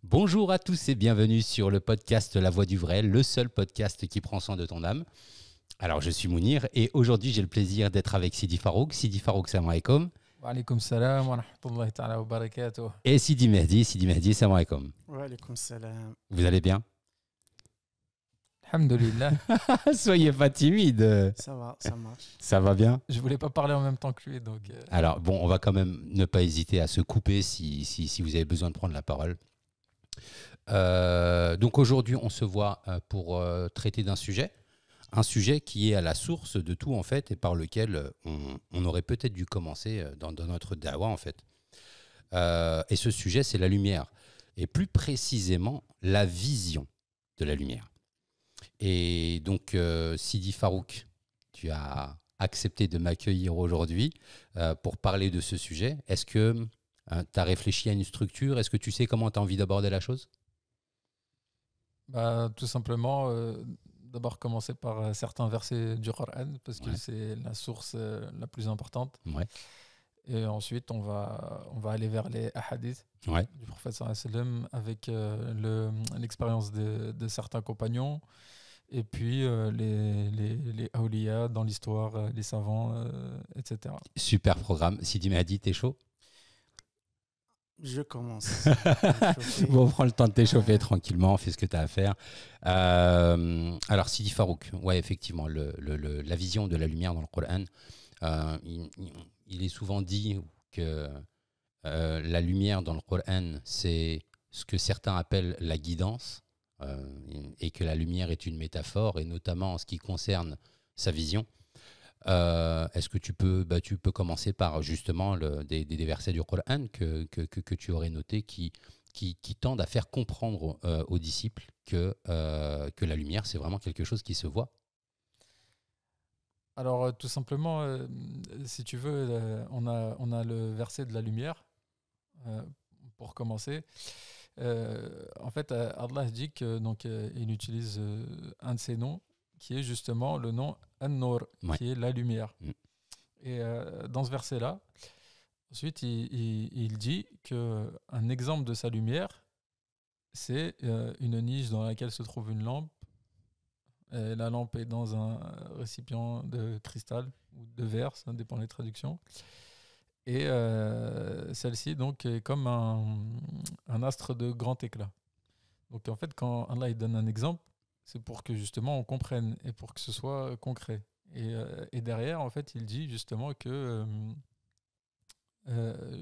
Bonjour à tous et bienvenue sur le podcast La Voix du Vrai, le seul podcast qui prend soin de ton âme. Alors, je suis Mounir et aujourd'hui, j'ai le plaisir d'être avec Sidi Farouk. Sidi Farouk, salam alaikum. Wa alaykoum salam wa rahmatullahi ta'ala wa barakatuh. Et Sidi Mehdi, salam alaikum. Wa alaykoum salam. Vous allez bien? Alhamdulillah. Soyez pas timide. Ça va, ça marche. Ça va bien? Je voulais pas parler en même temps que lui, donc. Alors, bon, on va quand même ne pas hésiter à se couper si vous avez besoin de prendre la parole. Donc aujourd'hui, on se voit pour traiter d'un sujet. Un sujet qui est à la source de tout, en fait, et par lequel on aurait peut-être dû commencer dans notre dawa, en fait. Et ce sujet, c'est la lumière. Et plus précisément, la vision de la lumière. Et donc, Sidi Farouk, tu as accepté de m'accueillir aujourd'hui pour parler de ce sujet. Est-ce que tu as réfléchi à une structure? Est-ce que tu sais comment tu as envie d'aborder la chose? Tout simplement, d'abord commencer par certains versets du Coran, parce que c'est la source la plus importante. Ouais. Et ensuite, on va aller vers les hadiths du prophète sallallahu alayhi wa sallam avec l'expérience de certains compagnons. Et puis les awliya dans l'histoire, les savants, etc. Super programme. Sidi Mehdi, t'es chaud? Je commence. Bon, prends le temps de t'échauffer tranquillement, fais ce que tu as à faire. Alors, Sidi Farouk, ouais, effectivement, la vision de la lumière dans le Coran, il est souvent dit que la lumière dans le Coran, c'est ce que certains appellent la guidance, et que la lumière est une métaphore, et notamment en ce qui concerne sa vision. Est-ce que tu peux commencer par justement des versets du Coran que tu aurais notés qui tendent à faire comprendre aux disciples que la lumière, c'est vraiment quelque chose qui se voit? Alors, tout simplement, si tu veux, on a le verset de la lumière, pour commencer. En fait, Allah dit que, donc, il utilise un de ses noms, qui est justement le nom An-Nur, qui est la lumière. Et dans ce verset-là, ensuite, il dit qu'un exemple de sa lumière, c'est une niche dans laquelle se trouve une lampe. Et la lampe est dans un récipient de cristal ou de verre, ça dépend des traductions. Et celle-ci, donc, est comme un astre de grand éclat. Donc, en fait, quand Allah il donne un exemple, c'est pour que justement on comprenne et pour que ce soit concret. Et derrière, en fait, il dit justement que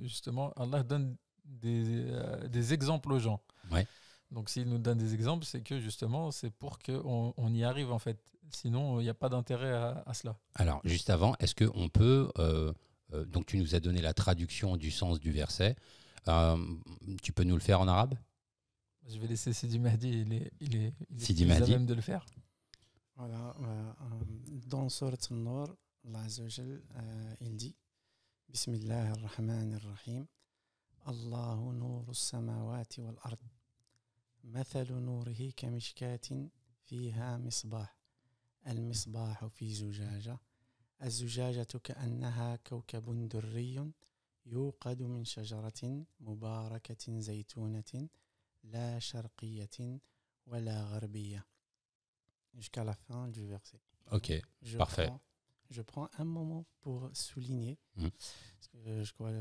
justement Allah donne des exemples aux gens. Ouais. Donc, s'il nous donne des exemples, c'est que justement, c'est pour qu'on y arrive, en fait. Sinon, il n'y a pas d'intérêt à cela. Alors, juste avant, est-ce qu'on peut... donc, tu nous as donné la traduction du sens du verset. Tu peux nous le faire en arabe? Je vais laisser Sidi Mehdi, il est Sidi plus à Mehdi. même de le faire. Voilà, dans Surat An-Nur, Allah Azza wa Jal, il dit Bismillah ar-Rahman ar-Rahim Allahu nuru as-samawati wal-ard Mathalu nurihi kamishkatin fiha misbah المصباح في زجاجة الزجاجة كأنها كوكب دري يوقد من شجرة مباركة زيتونة لا شرقية ولا غربية jusqu'à la fin du verset. Ok, parfait. Je prends un moment pour souligner. Parce que je crois,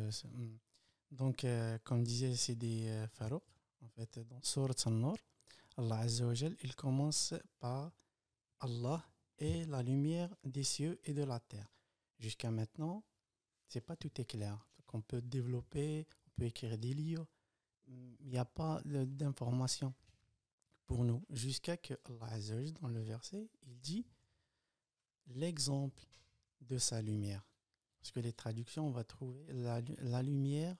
donc, comme disait Sidi Farouk, en fait, dans Surat An-Nur, Allah Azza wa Jal, il commence par Allah est la lumière des cieux et de la terre. Jusqu'à maintenant, c'est pas tout est clair. Donc on peut développer, on peut écrire des livres, il n'y a pas d'informations pour nous. Jusqu'à que Allah Azza wa Jal, dans le verset, il dit l'exemple de sa lumière. Parce que les traductions, on va trouver la lumière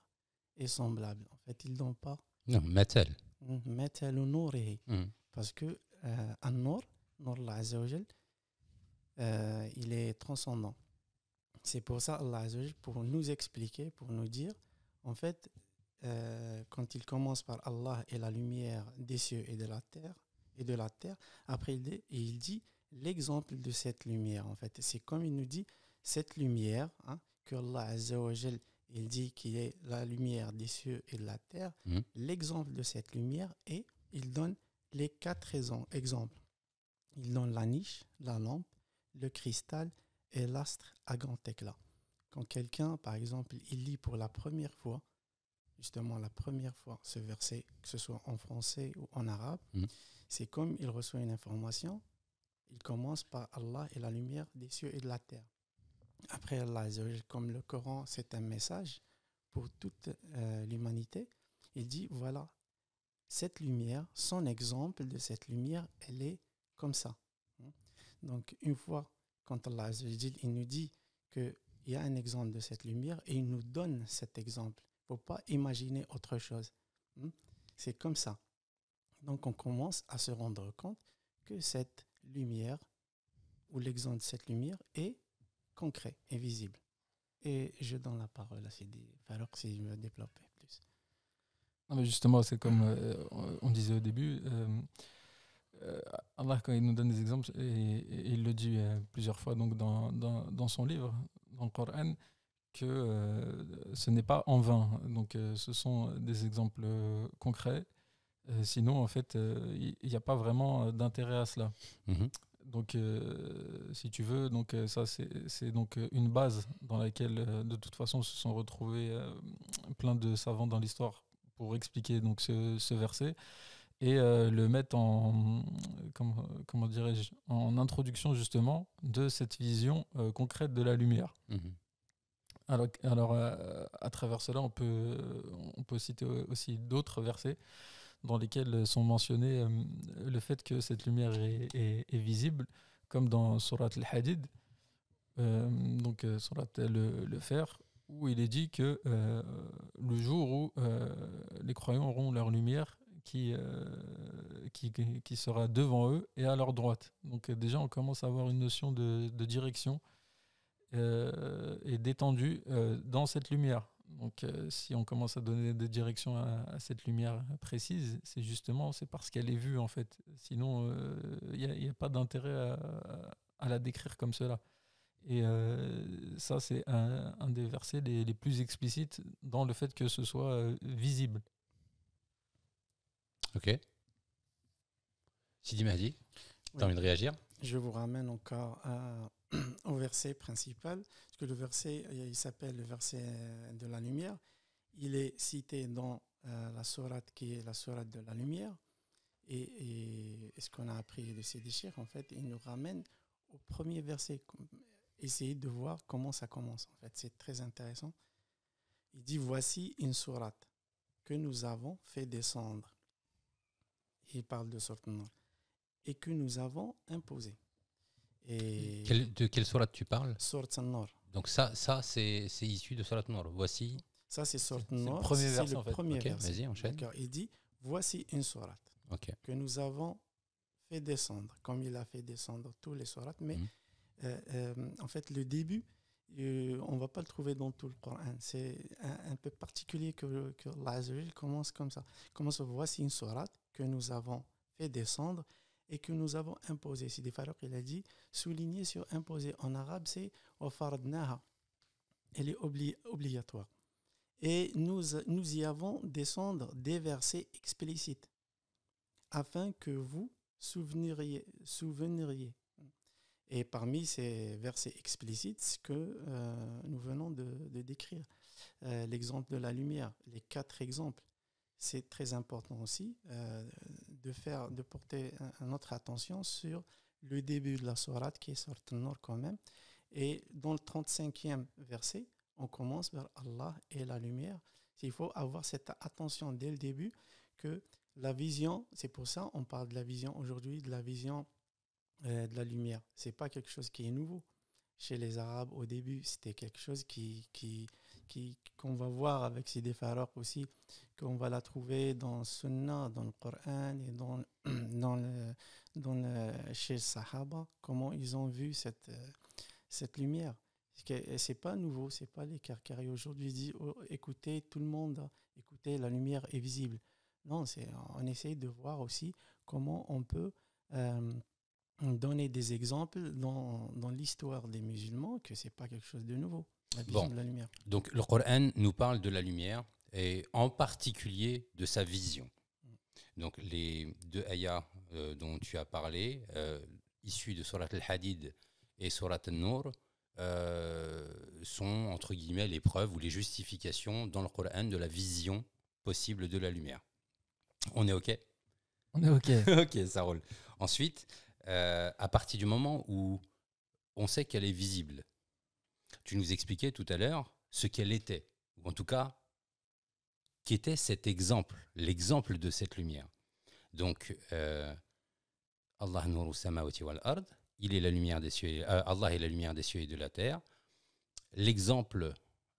est semblable. En fait, ils n'ont pas. Non, Matal. Matal ou Nourihi. Parce que An-Nur, Nur Allah Azza wa Jal, il est transcendant. C'est pour ça Allah Azza wa Jal, pour nous expliquer, pour nous dire, en fait, quand il commence par Allah et la lumière des cieux et de la terre, après il dit l'exemple de cette lumière. En fait, c'est comme il nous dit cette lumière, que Allah Azza wa Jal il dit qu'il est la lumière des cieux et de la terre. L'exemple de cette lumière, et il donne les 4 exemples. Il donne la niche, la lampe, le cristal et l'astre à grand éclat. Quand quelqu'un, par exemple, il lit pour la première fois, justement la première fois, ce verset, que ce soit en français ou en arabe, c'est comme il reçoit une information, il commence par Allah et la lumière des cieux et de la terre. Après, Allah, comme le Coran, c'est un message pour toute l'humanité, il dit, voilà, cette lumière, son exemple de cette lumière, elle est comme ça. Donc, une fois, quand Allah, il nous dit qu'il y a un exemple de cette lumière et il nous donne cet exemple. Il ne faut pas imaginer autre chose. C'est comme ça. Donc, on commence à se rendre compte que cette lumière, ou l'exemple de cette lumière, est concret et visible. Et je donne la parole à Sidi Farouk si je veux développer plus. Non, mais justement, c'est comme on disait au début, Allah, quand il nous donne des exemples, et il le dit plusieurs fois donc dans son livre, dans le Coran, que ce n'est pas en vain. Donc, ce sont des exemples concrets. Sinon, en fait, il n'y a pas vraiment d'intérêt à cela. Donc, si tu veux, donc, ça, c'est donc une base dans laquelle, de toute façon, se sont retrouvés plein de savants dans l'histoire pour expliquer donc, ce verset et le mettre en, comment dirais-je, en introduction, justement, de cette vision concrète de la lumière. Alors à travers cela, on peut citer aussi d'autres versets dans lesquels sont mentionnés le fait que cette lumière est visible, comme dans Surat al-Hadid, donc Surat le fer, où il est dit que le jour où les croyants auront leur lumière qui sera devant eux et à leur droite. Donc déjà, on commence à avoir une notion de direction et d'étendue dans cette lumière. Donc, si on commence à donner des directions à cette lumière précise, c'est parce qu'elle est vue, en fait. Sinon, il n'y a pas d'intérêt à la décrire comme cela. Et ça, c'est un des versets les plus explicites dans le fait que ce soit visible. Ok. Sidi Mahdi, tu as envie de réagir? Je vous ramène encore au verset principal, parce que le verset, il s'appelle le verset de la lumière. Il est cité dans la sourate qui est la sourate de la lumière. Et ce qu'on a appris de ces déchets, en fait, il nous ramène au premier verset. Essayez de voir comment ça commence. En fait, c'est très intéressant. Il dit, voici une sourate que nous avons fait descendre. Il parle de sourate Nur. Et que nous avons imposée. Et de quelle sourate tu parles? Sourate An-Nur. Donc ça c'est issu de Sourate Nur. Voici. Ça, c'est Sourate An-Nur. C'est le premier verset, en fait. Premier okay, verset. Vas-y, enchaîne. D'accord. Il dit, voici une sourate que nous avons fait descendre, comme il a fait descendre tous les sourates. Mais en fait, le début, on ne va pas le trouver dans tout le Coran. C'est un peu particulier que Allah commence comme ça. Commence, voici une sourate que nous avons fait descendre et que nous avons imposé. Sidi Farouk, il a dit, souligner sur imposer en arabe, c'est wa faradnaha. Elle est obligatoire. Et nous y avons descendre des versets explicites afin que vous souveniez. Et parmi ces versets explicites, ce que nous venons de décrire, l'exemple de la lumière, les 4 exemples, c'est très important aussi de porter notre attention sur le début de la sourate qui est sourate An-Nur quand même. Et dans le 35e verset, on commence vers Allah et la lumière. Il faut avoir cette attention dès le début que la vision, c'est pour ça qu'on parle de la vision aujourd'hui, de la vision de la lumière. Ce n'est pas quelque chose qui est nouveau. Chez les Arabes, au début, c'était quelque chose qu'on va voir avec Sidi Farouk aussi, qu'on va la trouver dans Sunna, dans le Coran et chez les Sahaba, comment ils ont vu cette lumière. C'est pas nouveau, c'est pas les Karkari aujourd'hui disent écoutez tout le monde, écoutez la lumière est visible. Non, on essaye de voir aussi comment on peut donner des exemples dans l'histoire des musulmans que c'est pas quelque chose de nouveau. La vision Bon. de la lumière. Donc le Coran nous parle de la lumière et en particulier de sa vision. Donc les deux ayats dont tu as parlé, issus de Surat al-Hadid et Surat al-Nur, sont entre guillemets les preuves ou les justifications dans le Coran de la vision possible de la lumière. On est OK? On est OK. OK, ça roule. Ensuite, à partir du moment où on sait qu'elle est visible, tu nous expliquais tout à l'heure ce qu'elle était, ou en tout cas, qu'était cet exemple, l'exemple de cette lumière. Donc, Allah nuru samawati wal ard, il est la lumière des cieux, Allah est la lumière des cieux et de la terre. L'exemple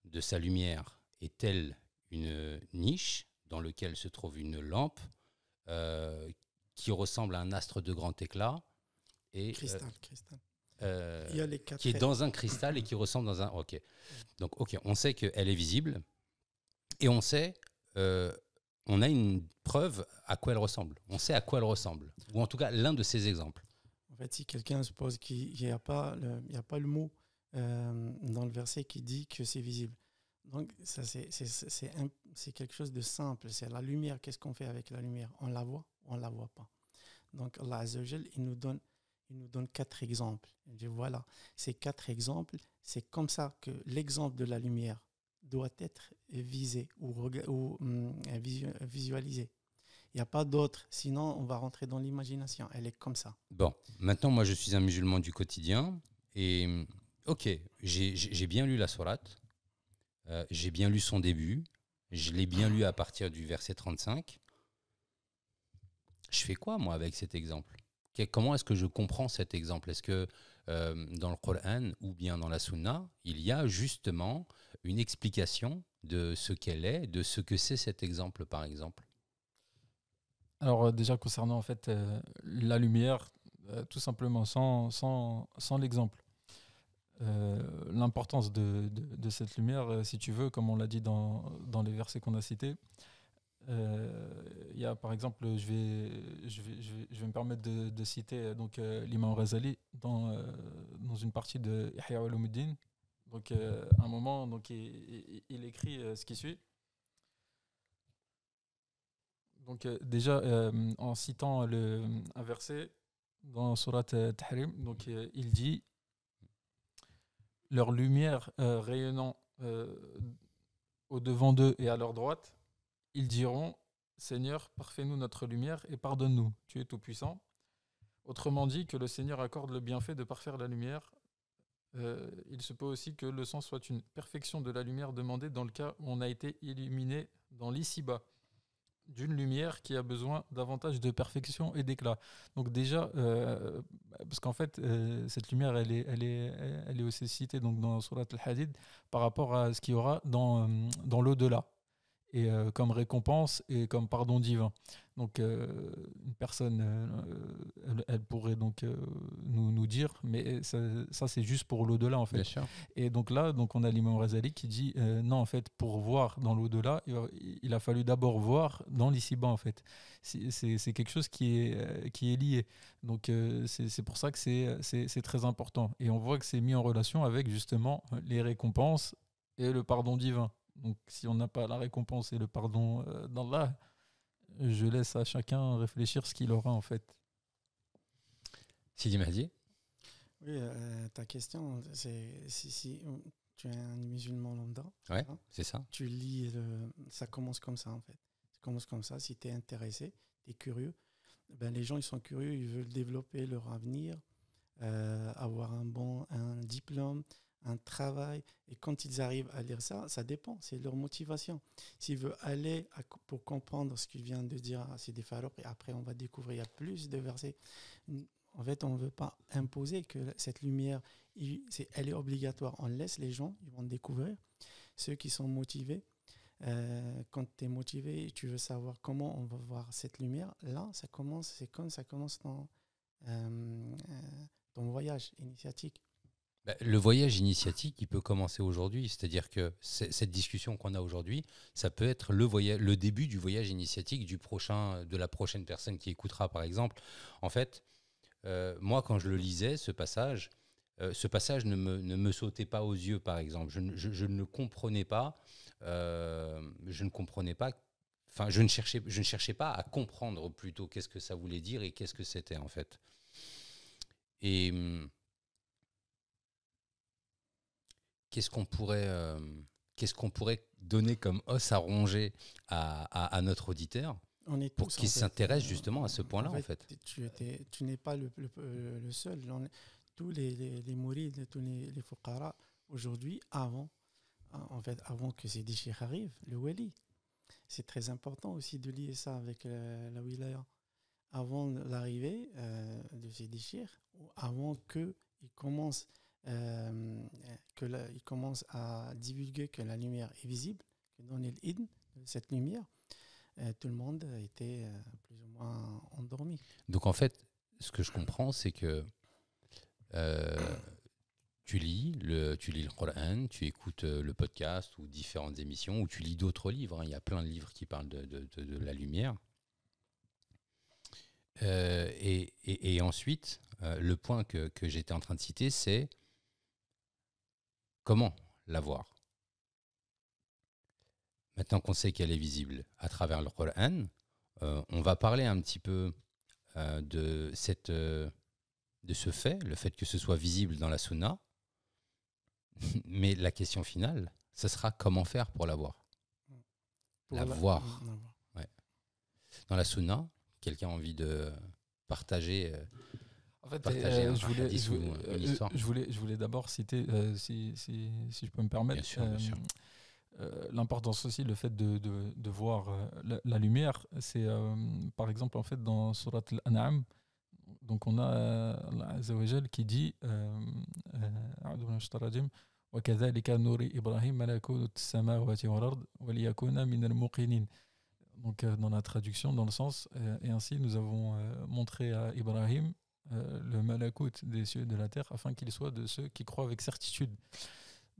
de sa lumière est telle une niche dans laquelle se trouve une lampe qui ressemble à un astre de grand éclat et Cristal. Il y a les quatre qui est dans un cristal et qui ressemble dans un. Ok. Donc, ok, on sait qu'elle est visible et on sait, on a une preuve à quoi elle ressemble. On sait à quoi elle ressemble, ou en tout cas l'un de ces exemples. En fait, si quelqu'un suppose qu'il n'y a pas le mot dans le verset qui dit que c'est visible. Donc, ça, c'est quelque chose de simple. C'est la lumière. Qu'est-ce qu'on fait avec la lumière? On la voit ou on ne la voit pas? Donc, Allah Azza wa Jal, il nous donne 4 exemples. Il dit, voilà, ces 4 exemples, c'est comme ça que l'exemple de la lumière doit être visé ou visualisé. Il n'y a pas d'autre, sinon on va rentrer dans l'imagination. Elle est comme ça. Bon, maintenant, moi, je suis un musulman du quotidien et, ok, j'ai bien lu la sourate, j'ai bien lu son début, je l'ai bien lu à partir du verset 35. Je fais quoi, moi, avec cet exemple? Comment est-ce que je comprends cet exemple? Est-ce que dans le Coran ou bien dans la Sunna, il y a justement une explication de ce qu'elle est, de ce que c'est cet exemple, par exemple? Alors déjà concernant en fait la lumière, tout simplement sans l'exemple. L'importance de cette lumière, si tu veux, comme on l'a dit dans les versets qu'on a cités, il y a par exemple, je vais me permettre de citer donc l'imam Ghazali dans une partie de Ihya Ulumuddin. Donc à un moment, donc il écrit ce qui suit. Donc déjà en citant un verset dans Surat Tahrim, donc il dit leur lumière rayonnant au devant d'eux et à leur droite, ils diront Seigneur, parfais-nous notre lumière et pardonne-nous, tu es tout-puissant. Autrement dit, que le Seigneur accorde le bienfait de parfaire la lumière. Il se peut aussi que le sens soit une perfection de la lumière demandée dans le cas où on a été illuminé dans l'ici-bas, d'une lumière qui a besoin davantage de perfection et d'éclat. Donc déjà, parce qu'en fait, cette lumière, elle est aussi citée donc, dans Surat al-Hadid par rapport à ce qu'il y aura dans l'au-delà. Et comme récompense et comme pardon divin. Donc une personne, elle pourrait donc nous dire, mais ça c'est juste pour l'au-delà en fait. Bien sûr. Et donc là, donc on a l'imam Ghazali qui dit non en fait pour voir dans l'au-delà, il a fallu d'abord voir dans l'ici-bas en fait. C'est quelque chose qui est lié. Donc c'est pour ça que c'est très important. Et on voit que c'est mis en relation avec justement les récompenses et le pardon divin. Donc, si on n'a pas la récompense et le pardon d'Allah, je laisse à chacun réfléchir ce qu'il aura en fait. Sidi Mahdi? Oui, ta question, c'est si tu es un musulman lambda, Ouais, c'est ça. tu lis, ça commence comme ça en fait. Ça commence comme ça. Si tu es intéressé, tu es curieux, ben, les gens ils sont curieux, ils veulent développer leur avenir, avoir un diplôme, un travail, et quand ils arrivent à lire ça, ça dépend, c'est leur motivation. S'ils veulent aller pour comprendre ce qu'il vient de dire à Sidi Farouk, et après on va découvrir, il y a plus de versets. En fait, on ne veut pas imposer que cette lumière, elle est obligatoire. On laisse les gens, ils vont découvrir. Ceux qui sont motivés, quand tu es motivé, tu veux savoir comment on va voir cette lumière, là, c'est comme ça commence ton voyage initiatique. Le voyage initiatique, il peut commencer aujourd'hui. C'est-à-dire que cette discussion qu'on a aujourd'hui, ça peut être le début du voyage initiatique de la prochaine personne qui écoutera, par exemple. En fait, moi, quand je le lisais, ce passage, ce passage ne me sautait pas aux yeux, par exemple. Je ne comprenais pas. Enfin, je ne cherchais pas à comprendre plutôt qu'est-ce que ça voulait dire et qu'est-ce que c'était en fait. Et qu'est-ce qu'on pourrait donner comme os à ronger à notre auditeur pour qu'il s'intéresse justement à ce point-là en fait. Tu n'es pas le seul. Tous les mourides, tous les fuqara aujourd'hui, avant que ces déchets arrivent, le wali. C'est très important aussi de lier ça avec la wilaya. Avant l'arrivée de ces déchets, avant qu'ils commencent il commence à divulguer que la lumière est visible, que donner l'idn, cette lumière, tout le monde était plus ou moins endormi. Donc en fait, ce que je comprends, c'est que tu lis le Coran, tu écoutes le podcast ou différentes émissions, ou tu lis d'autres livres. Hein. Il y a plein de livres qui parlent de la lumière. Et ensuite, le point que j'étais en train de citer, c'est comment la voir. Maintenant qu'on sait qu'elle est visible à travers le Coran, on va parler un petit peu de ce fait, le fait que ce soit visible dans la Sunna. Mais la question finale, ce sera comment faire pour la voir. La voir. Ouais. Dans la Sunna, quelqu'un a envie de partager. En fait, je voulais d'abord citer, si je peux me permettre, bien sûr. L'importance aussi, le fait de voir la lumière. C'est par exemple en fait dans Surat Al-An'am, donc on a Allah Azza wa Jal qui dit وكذلك نوري إبراهيم ملكوت السماوات والأرض وليكون من الموقنين. Donc dans la traduction, dans le sens, et ainsi nous avons montré à Ibrahim le malakut des cieux et de la terre afin qu'il soit de ceux qui croient avec certitude.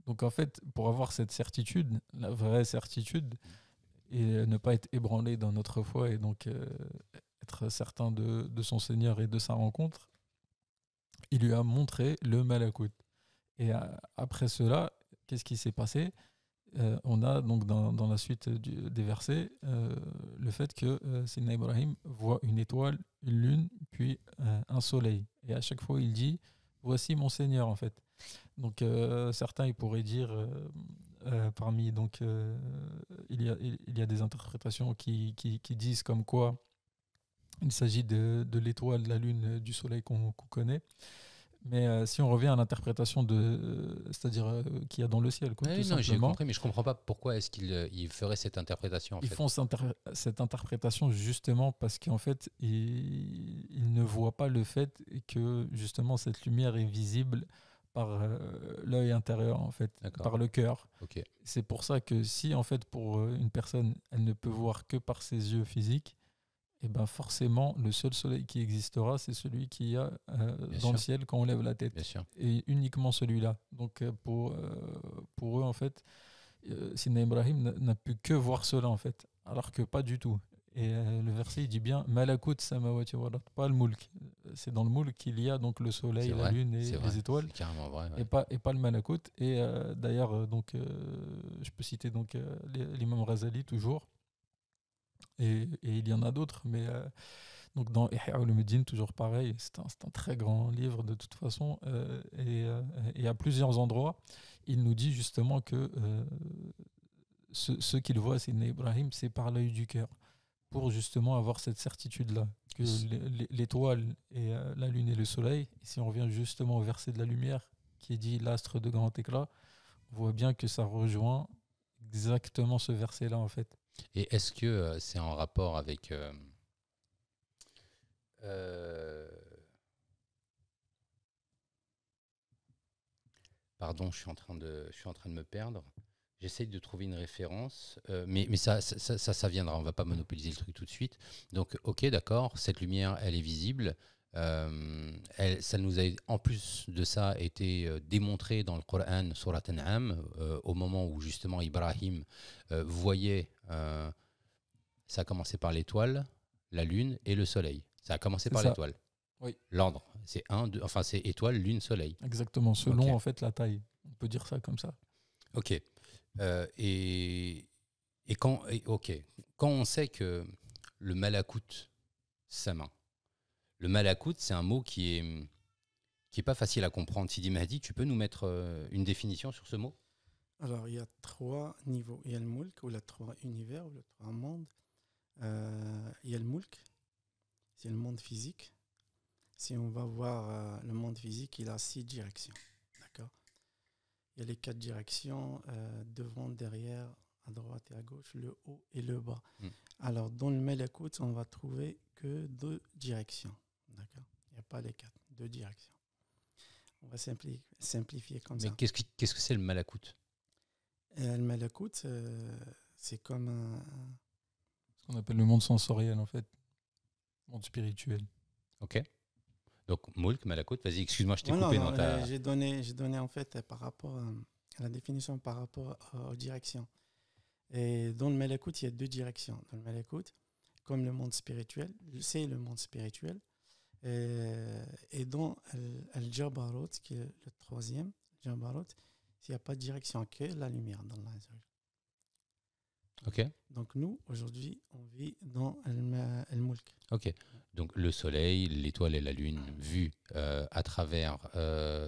Donc en fait, pour avoir cette certitude, la vraie certitude, et ne pas être ébranlé dans notre foi et donc être certain de son Seigneur et de sa rencontre, il lui a montré le malakut. Et après cela, qu'est-ce qui s'est passé ? On a donc dans la suite des versets le fait que Sayyidina Ibrahim voit une étoile, une lune, puis un soleil. Et à chaque fois, il dit « Voici mon Seigneur » en fait. Donc certains ils pourraient dire parmi donc il y a des interprétations qui disent comme quoi il s'agit de l'étoile, de la lune, du soleil qu'on connaît. Mais si on revient à l'interprétation c'est-à-dire qu'il y a dans le ciel, quoi, oui, non, j'ai compris, mais je comprends pas pourquoi est-ce qu'ils feraient cette interprétation. Ils font cette interprétation justement parce qu'en fait, ils ne voient pas le fait que justement cette lumière est visible par l'œil intérieur, en fait, par le cœur. Okay. C'est pour ça que si, en fait, pour une personne, elle ne peut voir que par ses yeux physiques, et ben forcément, le seul soleil qui existera, c'est celui qu'il y a dans le ciel quand on lève la tête. Bien sûr. Et uniquement celui-là. Donc, pour eux, en fait, Sayyidina Ibrahim n'a pu que voir cela, en fait. Alors que pas du tout. Et le verset, il dit bien « Malakut samawati wal ard », pas le mulk. C'est dans le mulk qu'il y a donc le soleil, la lune et les étoiles. C'est carrément vrai. Ouais. Et pas le malakut. Et d'ailleurs, donc, je peux citer donc, l'imam Ghazali toujours. Et il y en a d'autres, mais donc dans Ihya Ulumuddin, toujours pareil, c'est un très grand livre de toute façon, et à plusieurs endroits, il nous dit justement que ce qu'il voit, c'est Ibrahim, c'est par l'œil du cœur, pour justement avoir cette certitude-là, que l'étoile et la lune et le soleil, et si on revient justement au verset de la lumière, qui dit l'astre de grand éclat, on voit bien que ça rejoint exactement ce verset-là en fait. Et est-ce que c'est en rapport avec pardon, je suis en train de me perdre. J'essaye de trouver une référence, mais ça viendra. On ne va pas monopoliser le truc tout de suite. Donc, ok, d'accord, cette lumière, elle est visible. Ça nous a, en plus de ça, été démontré dans le Coran, Surat Al-An'am, au moment où justement Ibrahim voyait. Ça a commencé par l'étoile, la lune et le soleil. Ça a commencé par l'étoile. Oui. L'ordre c'est enfin c'est étoile, lune, soleil. Exactement, selon Ok. en fait la taille. On peut dire ça comme ça. Ok. Et ok, quand on sait que le malakout, sa main, le malakout, c'est un mot qui est pas facile à comprendre. Sidi Mahdi, tu peux nous mettre une définition sur ce mot? Alors, il y a 3 niveaux. Il y a le Mulk, ou les 3 univers, ou les 3 mondes. Il y a le Mulk, c'est le monde physique. Si on va voir le monde physique, il a 6 directions. D'accord. Il y a les 4 directions, devant, derrière, à droite et à gauche, le haut et le bas. Mm. Alors, dans le Malakout, on va trouver que 2 directions. D'accord. Il n'y a pas les 4, 2 directions. On va simplifier comme Mais ça. qu'est-ce que c'est le malakout? Le Malakout, c'est comme Ce qu'on appelle le monde sensoriel en fait, monde spirituel. Ok. Donc, Moulk, malakout, vas-y, excuse-moi, je t'ai Non, coupé non, dans ta. j'ai donné en fait par rapport à la définition par rapport aux directions. Et dans le Malakout, il y a 2 directions. Dans le Malakout, comme le monde spirituel, c'est le monde spirituel. Et dans Al-Jabarut, qui est le 3e, Jabarut, il n'y a pas de direction, que la lumière dans l'Azal. Ok. Donc nous, aujourd'hui, on vit dans Al-Mulk. Ok. Donc le soleil, l'étoile et la lune, vues à travers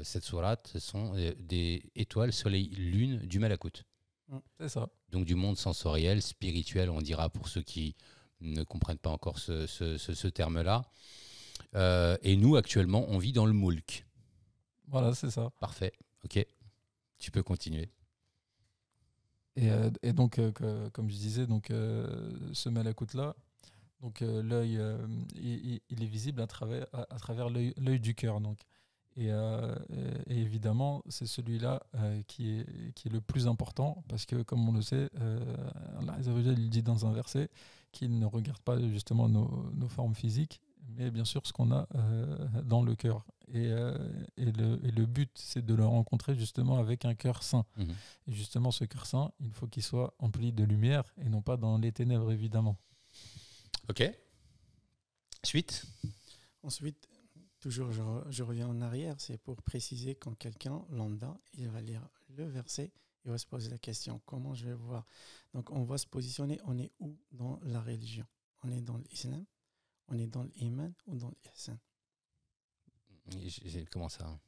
cette sourate, ce sont des étoiles, soleil, lune du malakout. C'est ça. Donc du monde sensoriel, spirituel, on dira pour ceux qui ne comprennent pas encore ce terme-là. Et nous, actuellement, on vit dans le Moulk. Voilà, c'est ça. Parfait. Ok. Tu peux continuer. Et donc, comme je disais, donc, ce malakout-là, donc, l'œil, il est visible à travers l'œil du cœur. Donc. Et évidemment, c'est celui-là qui est le plus important parce que, comme on le sait, Allah Azza wa Jalla, il dit dans un verset qu'il ne regarde pas justement nos formes physiques, mais bien sûr ce qu'on a dans le cœur. Et le but, c'est de le rencontrer justement avec un cœur saint. Mhm. Et justement, ce cœur saint, il faut qu'il soit empli de lumière et non pas dans les ténèbres, évidemment. Ok. Suite. Ensuite, toujours, je reviens en arrière, c'est pour préciser quand quelqu'un, lambda, il va lire le verset, il va se poser la question, comment je vais voir? Donc, on va se positionner, on est où dans la religion? On est dans l'islam, on est dans l'iman ou dans l'ihsan? Comment ça?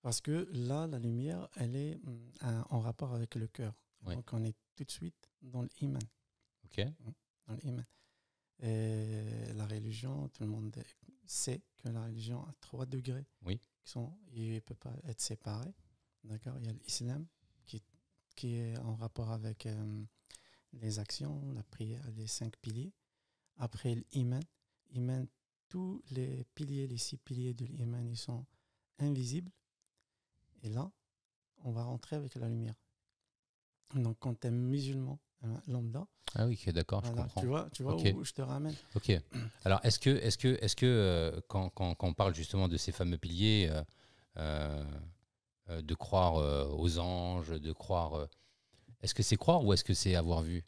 Parce que là, la lumière, elle est en rapport avec le cœur. Oui. Donc, on est tout de suite dans l'iman. Ok. Dans l'iman. Et la religion, tout le monde sait que la religion a 3 degrés. Oui. Il ne peut pas être séparé. D'accord. Il y a l'islam qui est en rapport avec les actions, la prière, les 5 piliers. Après l'iman. Iman, tous les piliers, les 6 piliers de l'iman, ils sont invisibles. Et là, on va rentrer avec la lumière. Donc, quand tu es musulman, lambda. Ah oui, ok, d'accord, Voilà, je comprends. tu vois Ok. où je te ramène. Ok. Alors, est-ce que quand on parle justement de ces fameux piliers, de croire aux anges, de croire, est-ce que c'est croire ou est-ce que c'est avoir vu?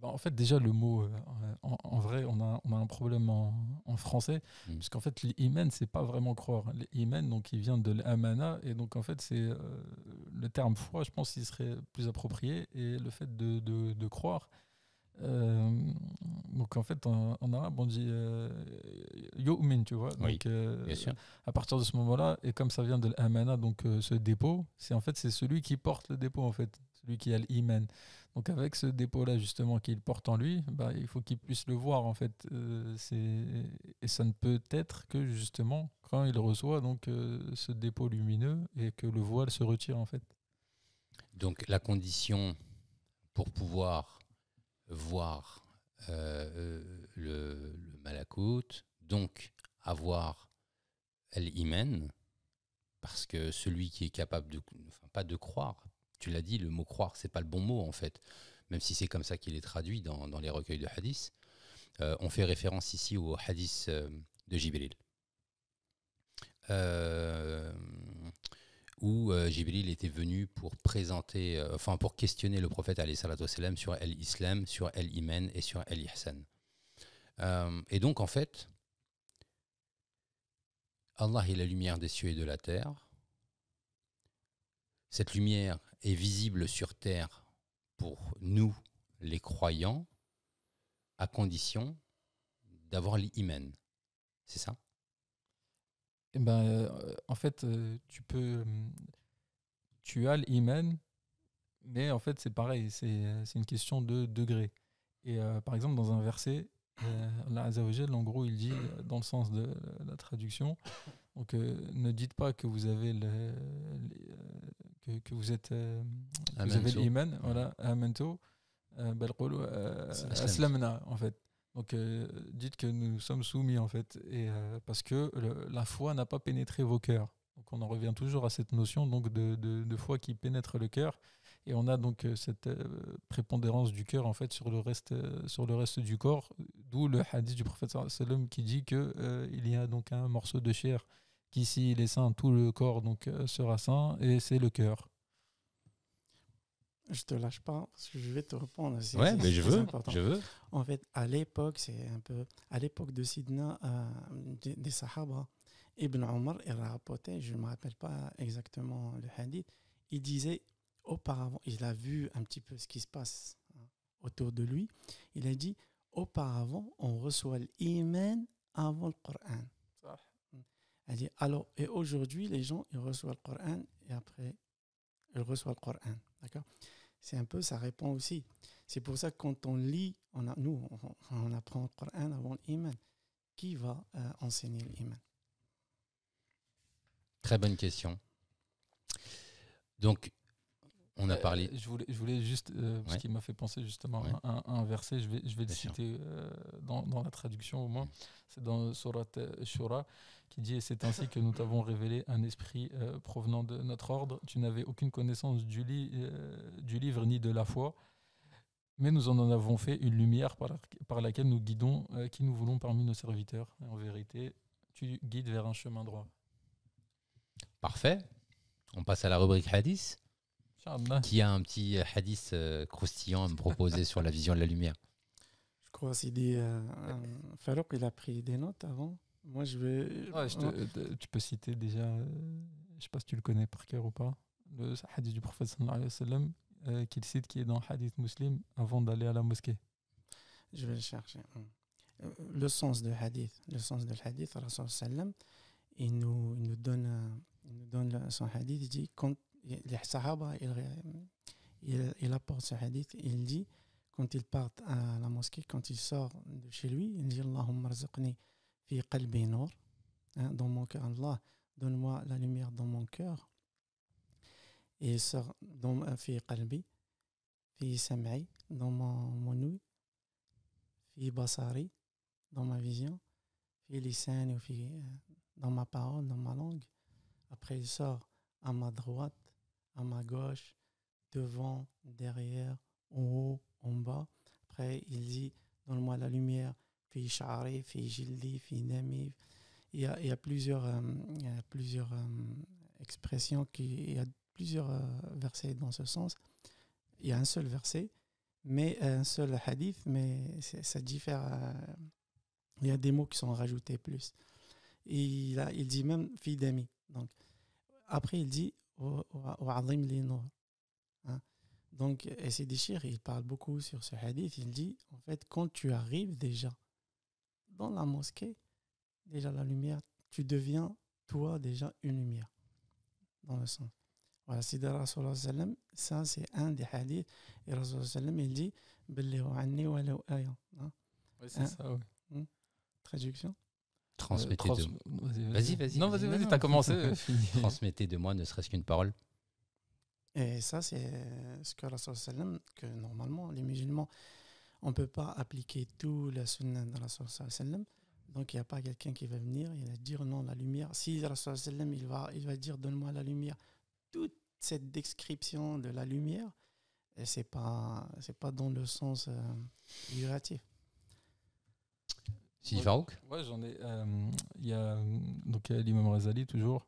Ben, en fait, déjà, le mot, en vrai, on a un problème en français, parce qu'en fait, l'iman, c'est pas vraiment croire. L'iman, donc, il vient de l'amana, et donc, en fait, c'est le terme foi, je pense qu'il serait plus approprié, et le fait de croire. Donc, en fait, en arabe, on dit yu'min, tu vois. Oui, Donc, bien sûr. à partir de ce moment-là, et comme ça vient de l'amana, donc ce dépôt, c'est celui qui porte le dépôt, en fait, celui qui a l'iman. Donc avec ce dépôt-là justement qu'il porte en lui, bah, il faut qu'il puisse le voir en fait. Et ça ne peut être que justement quand il reçoit donc ce dépôt lumineux et que le voile se retire en fait. Donc la pour pouvoir voir le malakout, donc avoir l'iman, parce que celui qui est capable de, enfin pas de croire, tu l'as dit, le mot croire, c'est pas le bon mot en fait, même si c'est comme ça qu'il est traduit dans les recueils de hadith. On fait référence ici au hadith de Jibril, où Jibril était venu pour présenter, pour questionner le prophète alayhi salatu wassalam sur l'islam, sur l'iman et sur l'ihsan. Et donc en fait, Allah est la lumière des cieux et de la terre. Cette lumière est visible sur terre pour nous, les croyants, à condition d'avoir l'iman. C'est ça? Eh ben, en fait, tu as l'iman, mais en fait, c'est pareil, c'est une question de degré. Et par exemple, dans un verset, Allah Azza wa Jal, en gros, il dit, dans le sens de la traduction, donc ne dites pas que vous avez que vous êtes que vous avez Amantu. l'iman, voilà, amantu, bal qulu, aslamna, en fait. Donc dites que nous sommes soumis, en fait, et parce que la foi n'a pas pénétré vos cœurs. Donc on en revient toujours à cette notion donc de foi qui pénètre le cœur, et on a donc cette prépondérance du cœur en fait sur le reste du corps, d'où le hadith du prophète sallallahu alayhi wa sallam qui dit que il y a donc un morceau de chair qui, s'il est sain, tout le corps donc sera sain, et c'est le cœur. Je te lâche pas parce que je vais te répondre. Ouais, mais je très veux, important. je veux. En fait, à l'époque, c'est un peu à l'époque de Sidna, des Sahaba, Ibn Omar, il rapportait, je ne me rappelle pas exactement le hadith, il disait auparavant, il a vu un petit peu ce qui se passe autour de lui, il a dit auparavant, on reçoit l'iman avant le Coran. Il a dit alors, et aujourd'hui, les gens, ils reçoivent le Coran et après, ils reçoivent le Coran. D'accord? C'est un peu, ça répond aussi. C'est pour ça que quand on lit, on apprend le Coran avant l'iman. Qui va enseigner l'iman? Très bonne question. Donc, on a parlé. Je voulais juste, ce qui m'a fait penser justement à un verset, je vais le citer dans la traduction au moins. C'est dans Surat Shura qui dit: c'est ainsi que nous t'avons révélé un esprit provenant de notre ordre. Tu n'avais aucune connaissance du livre ni de la foi, mais nous en avons fait une lumière par laquelle nous guidons qui nous voulons parmi nos serviteurs. Et en vérité, tu guides vers un chemin droit. Parfait. On passe à la rubrique hadith. Inch'Allah. Qui a un petit hadith croustillant à me proposer sur la vision de la lumière? Je crois que c'est des. Farouk, il a pris des notes avant. Moi, je vais. Ouais, tu peux citer déjà, je ne sais pas si tu le connais par cœur ou pas, le hadith du prophète sallallahu alayhi wa sallam qu'il cite, qui est dans Hadith Muslim avant d'aller à la mosquée. Je vais le chercher. Le sens de hadith. Le sens de hadith, Rasul sallam, il nous donne son hadith. Il dit quand les Sahaba, il apporte ce hadith, il dit quand il part à la mosquée, quand il sort de chez lui, il dit Allahumma rzuqni fi qalbi nour, dans mon cœur, Allah, donne-moi la lumière dans mon cœur. Et il sort dans fi qalbi, fi sam'i, dans mon ouïe, fi basari, dans ma vision, fi lisani, dans ma parole, dans ma langue. Après, il sort à ma droite, à ma gauche, devant, derrière, en haut, en bas. Après, il dit donne-moi la lumière, fi sha'ri, fi jildi, fi dami. Il y a plusieurs expressions, il y a plusieurs versets dans ce sens. Il y a un seul verset, mais un seul hadith, mais ça diffère. Il y a des mots qui sont rajoutés plus. Et il dit même fi dami. Donc, après, il dit donc, et c'est Déchir, il parle beaucoup sur ce hadith. Il dit, en fait, quand tu arrives déjà dans la mosquée, déjà la lumière, tu deviens, toi, déjà une lumière, dans le sens. Voilà, c'est de Rasulullah sallam, ça c'est un des hadiths. Et Rasulullah sallam, il dit, Ballighu anni walau aya. Oui, c'est ça, oui. Traduction. Transmettez de... Vas-y. Non, vas-y, t'as commencé. Transmettez de moi ne serait-ce qu'une parole. Et ça, c'est ce que Rasul sallam, que normalement, les musulmans, on ne peut pas appliquer tout la sunna de Rasul sallam. Donc, il n'y a pas quelqu'un qui va venir et va dire non, la lumière. Si Rasul sallam, il va dire donne-moi la lumière. Toute cette description de la lumière, c'est pas dans le sens figuratif. Sidi Farouk? Ouais, j'en ai. Il y a donc l'imam Razali toujours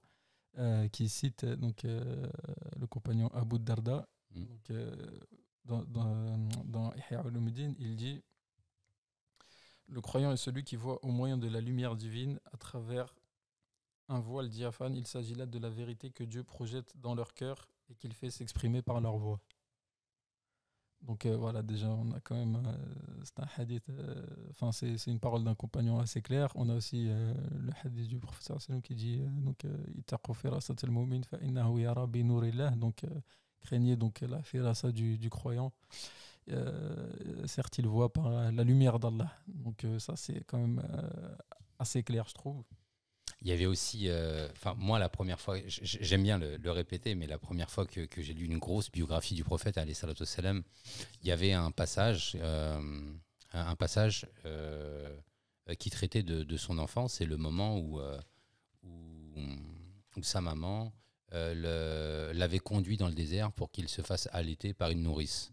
qui cite donc le compagnon Abu Darda. Donc, dans Ihya Ulumuddin, il dit: le croyant est celui qui voit au moyen de la lumière divine à travers un voile diaphane. Il s'agit là de la vérité que Dieu projette dans leur cœur et qu'il fait s'exprimer par leur voix. Donc voilà, déjà, on a quand même. C'est un hadith. Enfin, c'est une parole d'un compagnon assez claire. On a aussi le hadith du professeur sallam qui dit donc ittaqu firasat al-mu'min fa innahu yara bi nurillah. Donc craignez donc la firasa du croyant. Certes, il voit par la lumière d'Allah. Donc ça, c'est quand même assez clair, je trouve. Il y avait aussi, enfin moi la première fois, j'aime bien le répéter, mais la première fois que j'ai lu une grosse biographie du prophète, alayhi salatu wassalam, il y avait un passage qui traitait de son enfance. C'est le moment où sa maman l'avait conduit dans le désert pour qu'il se fasse allaiter par une nourrice.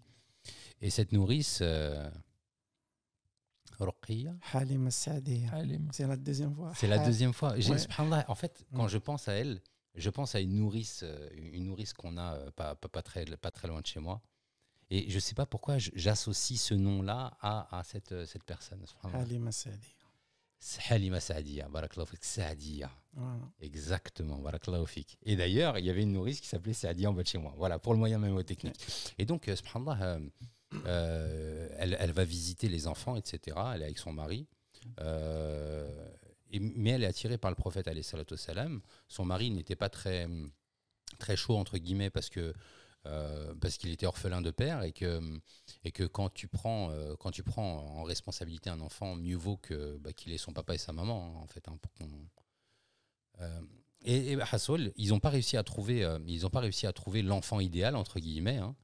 Et cette nourrice, Ruqayya, Halima Saadiya. Halim. C'est la deuxième fois. c'est la deuxième fois. Ouais. Subhanallah, en fait, quand je pense à elle, je pense à une nourrice qu'on a pas très loin de chez moi. Et je ne sais pas pourquoi j'associe ce nom-là à cette personne. Subhanallah. Halima Saadiya. C'est Halima Saadiya, barakallahu fik, Saadiya. Voilà. Exactement, barakallahu fik. Et d'ailleurs, il y avait une nourrice qui s'appelait Saadiya en bas de chez moi. Voilà, pour le moyen mémotechnique. Et donc, subhanallah, elle va visiter les enfants, etc. Elle est avec son mari. Mais elle est attirée par le prophète, alayhi salatu wassalam. Son mari n'était pas très chaud, entre guillemets, parce qu'il était orphelin de père et que quand tu prends en responsabilité un enfant, mieux vaut qu'il ait son papa et sa maman, en fait. Hein, et Hassoul, ils n'ont pas réussi à trouver l'enfant idéal, entre guillemets. Hein.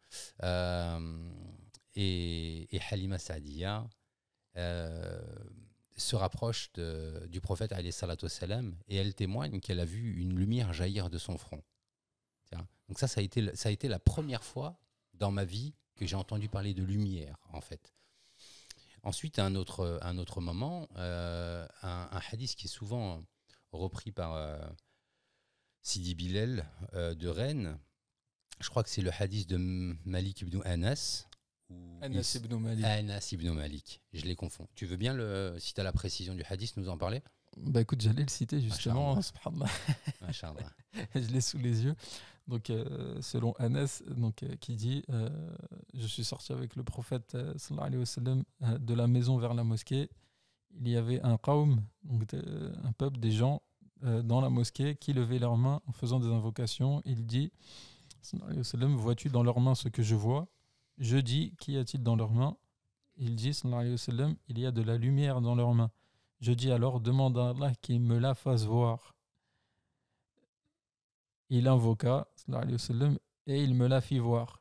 Et Halima Saadiya se rapproche du prophète alayhi salatu wassalam, et elle témoigne qu'elle a vu une lumière jaillir de son front. Tiens. Donc ça a été la première fois dans ma vie que j'ai entendu parler de lumière, en fait. Ensuite, à un autre moment, un hadith qui est souvent repris par Sidi Bilal de Rennes. Je crois que c'est le hadith de Malik ibn Anas. Anas ibn Malik. Anas ibn Malik, je les confonds. Tu veux bien, si tu as la précision du hadith, nous en parler? Bah écoute, j'allais le citer justement. Subhanallah. Masha'Allah. Je l'ai sous les yeux. Donc, selon Anas, qui dit je suis sorti avec le prophète sallallahu alayhi wa sallam, de la maison vers la mosquée. Il y avait un qawm, donc un peuple, des gens dans la mosquée qui levaient leurs mains en faisant des invocations. Il dit sallallahu alayhi wa sallam, vois-tu dans leurs mains ce que je vois? Je dis, qu'y a-t-il dans leurs mains? Il dit sallallahu alayhi wa sallam, il y a de la lumière dans leurs mains. Je dis alors, demande à Allah qu'il me la fasse voir. Il invoqua, sallallahu alayhi wa sallam, et il me la fit voir.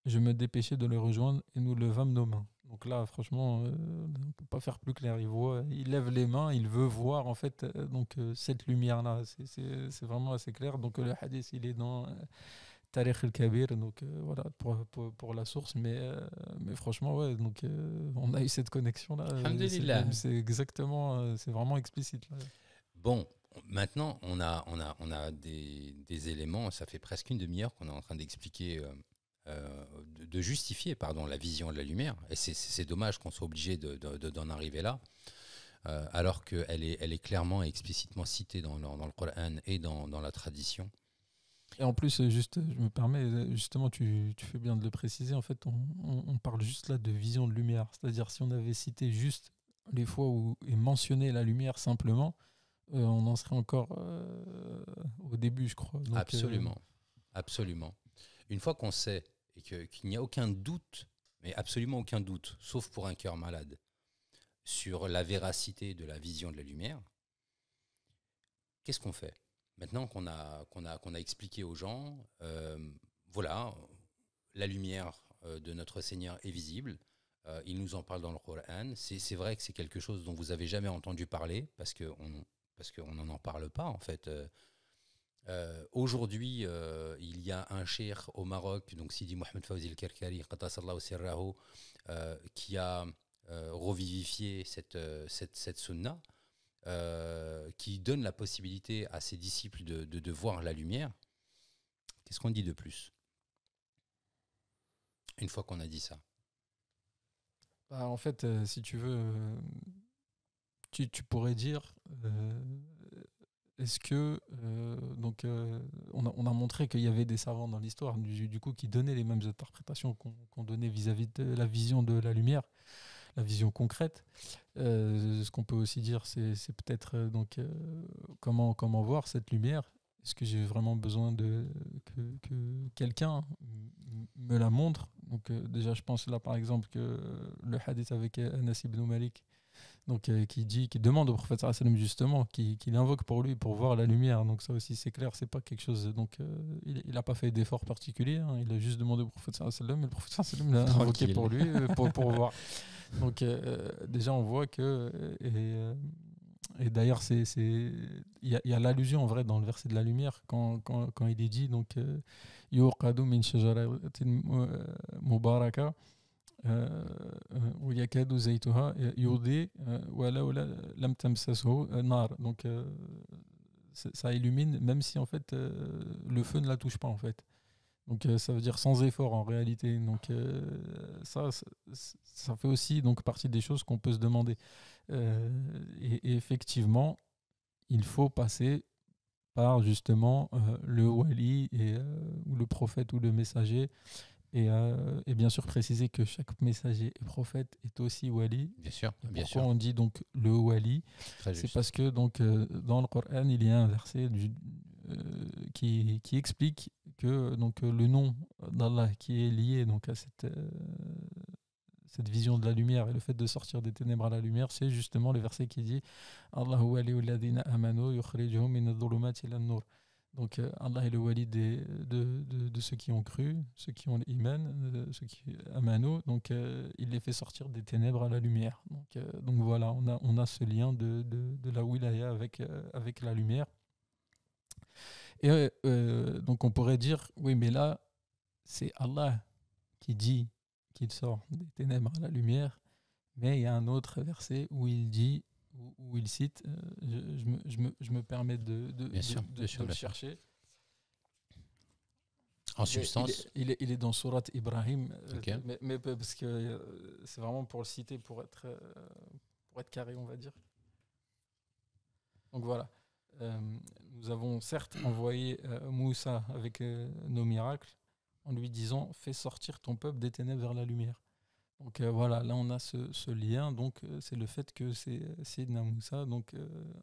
Je me dépêchai de le rejoindre et nous levâmes nos mains. Donc là, franchement, on ne peut pas faire plus clair. Il lève les mains, il veut voir en fait cette lumière-là. C'est vraiment assez clair. Donc le hadith, il est dans Tarikh al-Kabir, donc voilà, pour la source. Mais franchement, ouais, donc on a eu cette connexion-là. Alhamdulillah. C'est exactement, c'est vraiment explicite. Là. Bon, maintenant, on a des éléments, ça fait presque une demi-heure qu'on est en train d'expliquer, de justifier la vision de la lumière. Et c'est dommage qu'on soit obligé d'en arriver là, alors qu'elle est clairement et explicitement citée dans le Coran et dans la tradition. Et en plus, juste, je me permets, justement, tu fais bien de le préciser, en fait, on parle juste là de vision de lumière. C'est-à-dire, si on avait cité juste les fois où est mentionné la lumière simplement, on en serait encore au début, je crois. Donc, absolument, absolument. Une fois qu'on sait et qu'il n'y a aucun doute, mais absolument aucun doute, sauf pour un cœur malade, sur la véracité de la vision de la lumière, qu'est-ce qu'on fait? Maintenant qu'on a expliqué aux gens, voilà, la lumière de notre Seigneur est visible, il nous en parle dans le Coran, c'est vrai que c'est quelque chose dont vous n'avez jamais entendu parler, parce qu'on n'en parle pas, en fait. Aujourd'hui, il y a un cheikh au Maroc, donc Sidi Mohamed Fawzi al-Karkari, Qaddasallahu sirrahu, qui a revivifié cette sunna, qui donne la possibilité à ses disciples de voir la lumière. Qu'est-ce qu'on dit de plus une fois qu'on a dit ça? Bah, en fait, si tu veux, tu pourrais dire est-ce que on a montré qu'il y avait des savants dans l'histoire du coup qui donnaient les mêmes interprétations qu'on donnait vis-à-vis de la vision de la lumière, la vision concrète. Ce qu'on peut aussi dire, c'est peut-être comment voir cette lumière. Est-ce que j'ai vraiment besoin que quelqu'un me la montre? Donc déjà, je pense là par exemple que le hadith avec Anas ibn Malik, donc qui demande au prophète sallallahu alayhi wa sallam justement, qui invoque pour lui pour voir la lumière. Donc ça aussi c'est clair, c'est pas quelque chose. Donc il n'a pas fait d'effort particulier, hein, il a juste demandé au prophète sallallahu alayhi wa sallam, et le prophète sallallahu alayhi wa sallam l'a invoqué pour lui pour voir. Donc déjà on voit que et d'ailleurs il y a l'allusion en vrai dans le verset de la lumière quand il est dit donc yuqadu min shajaratin mubaraka ويكاد زيتها يضيء ولو لم تمسسه نار. Donc ça illumine même si en fait le feu ne la touche pas en fait. Donc ça veut dire sans effort en réalité. Donc ça fait aussi donc partie des choses qu'on peut se demander. Et effectivement, il faut passer par justement le wali ou le prophète ou le messager. Et bien sûr préciser que chaque messager et prophète est aussi wali. Bien sûr, bien Pourquoi sûr. on dit donc le wali? C'est parce que donc, dans le Coran, il y a un verset qui explique que donc, le nom d'Allah qui est lié donc, à cette vision de la lumière et le fait de sortir des ténèbres à la lumière, c'est justement le verset qui dit Allahu waliyul ladina amanu yukhrijuhum min adh-dhulumati ila an-nur. Donc Allah est le wali de ceux qui ont cru, ceux qui ont l'iman, ceux qui amanu. Donc il les fait sortir des ténèbres à la lumière. Donc voilà, on a ce lien de la wilaya avec la lumière. Et donc on pourrait dire, oui mais là, c'est Allah qui dit qu'il sort des ténèbres à la lumière, mais il y a un autre verset où il dit, où il cite, je me permets de le chercher. En substance, il est dans Surat Ibrahim, Okay. mais parce que c'est vraiment pour le citer, pour être carré, on va dire. Donc voilà. Nous avons certes envoyé Moussa avec nos miracles en lui disant « Fais sortir ton peuple des ténèbres vers la lumière ». Donc voilà, là on a ce lien, donc c'est le fait que c'est Sayyidina Moussa, donc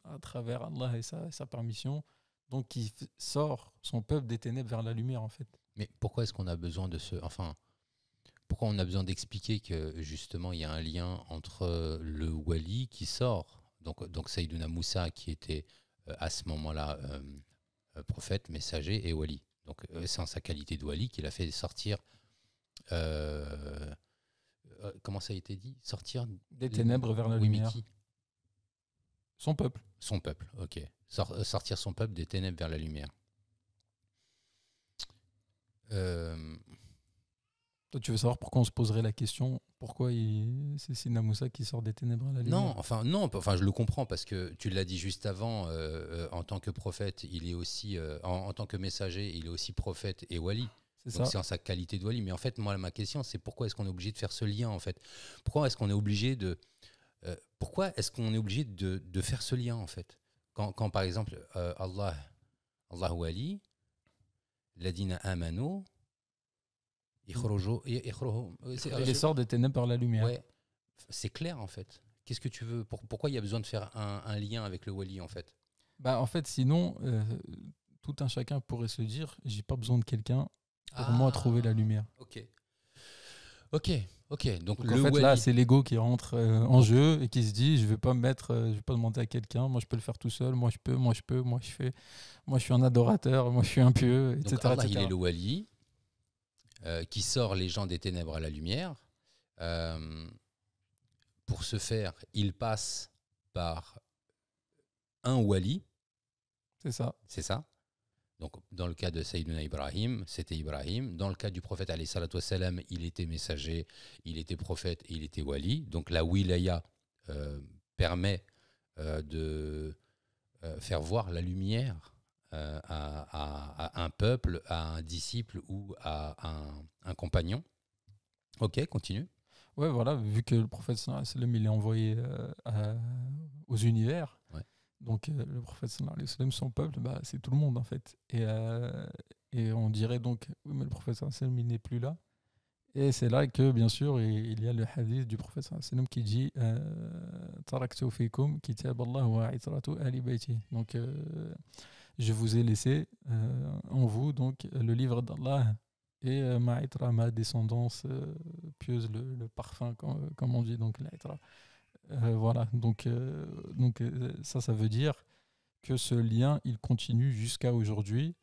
à travers Allah et sa permission, donc qui sort son peuple des ténèbres vers la lumière en fait. mais pourquoi est-ce qu'on a besoin pourquoi on a besoin d'expliquer que justement il y a un lien entre le wali qui sort, donc Sayyidina Moussa qui était à ce moment-là prophète, messager et wali. Donc c'est en sa qualité de wali qu'il a fait sortir comment ça a été dit? Sortir des ténèbres vers la lumière. Son peuple. Son peuple, ok. Sortir son peuple des ténèbres vers la lumière. Toi, tu veux savoir pourquoi on se poserait la question, pourquoi c'est Sayyidina Moussa qui sort des ténèbres à la lumière? Non, je le comprends parce que tu l'as dit juste avant, en tant que prophète, il est aussi, en tant que messager, il est aussi prophète et wali. Donc c'est en sa qualité de wali. Mais en fait, moi, ma question, c'est pourquoi est-ce qu'on est obligé de faire ce lien en fait? Pourquoi est-ce qu'on est obligé de faire ce lien en fait? Quand par exemple, Allah wali, ladina amanu, il les sort des ténèbres par la lumière. Ouais, c'est clair en fait. Qu'est-ce que tu veux? Pourquoi il y a besoin de faire un lien avec le wali en fait? En fait, sinon, tout un chacun pourrait se dire, j'ai pas besoin de quelqu'un pour moi trouver la lumière. Ok. Donc en fait, wali... là, c'est l'ego qui rentre en jeu et qui se dit, je vais pas demander à quelqu'un. Moi, je peux le faire tout seul. Moi, je peux. Moi, je suis un adorateur. Moi, je suis un pieux, etc. Donc Allah, il est le wali qui sort les gens des ténèbres à la lumière. Pour ce faire, il passe par un wali. C'est ça. Donc, dans le cas de Sayyidina Ibrahim, c'était Ibrahim. Dans le cas du prophète, alayhi salatu wassalam, il était messager, il était prophète et il était wali. Donc, la wilaya permet de faire voir la lumière à un peuple, à un disciple ou à un compagnon. Ok, continue. Ouais, voilà, vu que le prophète sallallahu alayhi wa sallam, il est envoyé aux univers. Ouais. Donc, le prophète sallallahu alayhi wa sallam, son peuple, c'est tout le monde en fait. Et on dirait donc, oui, mais le prophète sallallahu alayhi wa sallam, il n'est plus là. Et c'est là que, bien sûr, il y a le hadith du prophète sallallahu alayhi wa sallam qui dit Taraktu fikum kitab Allah wa itratu ahli bayti. Donc, je vous ai laissé en vous donc le livre d'Allah et ma descendance pieuse, le parfum, comme on dit, donc l'aitra. Voilà, donc ça veut dire que ce lien, il continue jusqu'à aujourd'hui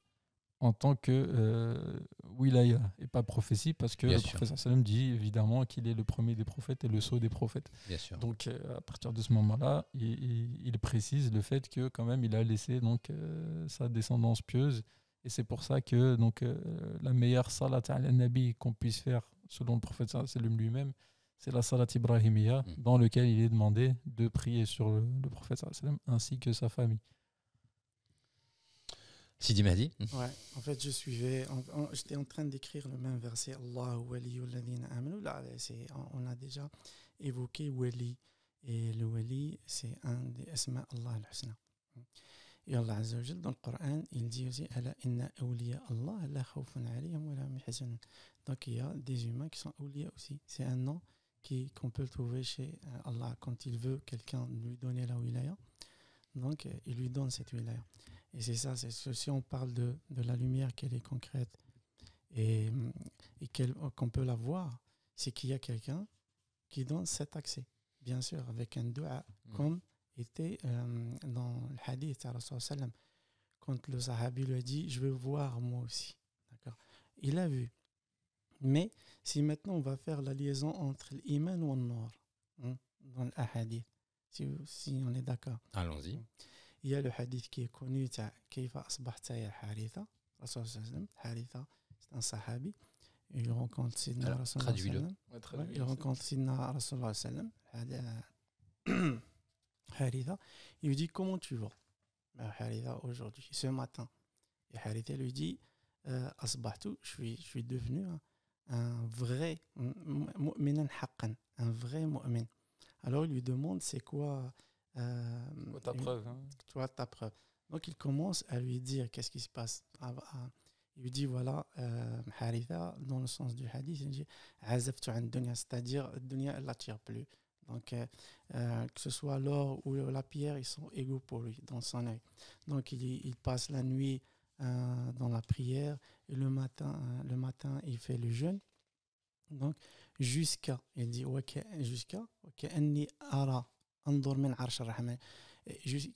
en tant que wilaya et pas prophétie, parce que le prophète sallam dit évidemment qu'il est le premier des prophètes et le sceau des prophètes. Bien sûr. Donc à partir de ce moment-là, il précise le fait que quand même il a laissé donc sa descendance pieuse, et c'est pour ça que donc la meilleure salat ala nabi qu'on puisse faire selon le prophète sallam lui-même, c'est la salat ibrahimiya, dans lequel il est demandé de prier sur le prophète sallam ainsi que sa famille. Sidi Mahdi. Ouais, en fait, j'étais en train d'écrire le même verset. Allahu waliyul ladhina amanu. Là, on a déjà évoqué wali. Et le wali, c'est un des asma Allah al-Husna. Et Allah Azza wa Jal, dans le Coran, il dit aussi Ala inna awliya Allah la khawfun alayhim wa la hum yahzanun. Donc, il y a des humains qui sont awliya aussi. C'est un nom qu'on peut trouver chez Allah quand il veut quelqu'un lui donner la wilaya. Donc, il lui donne cette wilaya. Et c'est ça, si on parle de la lumière, qu'elle est concrète et qu'on peut la voir, c'est qu'il y a quelqu'un qui donne cet accès, bien sûr, avec un dua, comme était dans le hadith à Rasul sallam, quand le sahabi lui a dit « Je veux voir moi aussi ». D'accord. Il a vu. Mais si maintenant on va faire la liaison entre l'iman ou le nour, dans le hadith, si on est d'accord. Allons-y. Il y a le hadith qui est connu, Kayfa asbahta ya Haritha. Rasul sallam, Haritha, c'est un sahabi. Il rencontre Sidna Rasul sallam. Il rencontre Sidna Rasul sallam, Haritha. Il lui dit comment tu vas, Haritha, aujourd'hui, ce matin. Et Haritha lui dit asbahtu, je suis devenu un vrai mu'minan haqqan, un vrai mu'min. Alors il lui demande c'est quoi ta preuve. Toi, ta preuve. Donc il commence à lui dire qu'est-ce qui se passe. Il lui dit voilà, Haritha, dans le sens du hadith, il dit Azaftu an dunya, c'est-à-dire dunya, elle l'attire plus. Donc que ce soit l'or ou la pierre, ils sont égaux pour lui, dans son œil. Donc il passe la nuit dans la prière et le matin il fait le jeûne. Donc jusqu'à, il dit jusqu'à anni ara andur min arsh ar-rahman.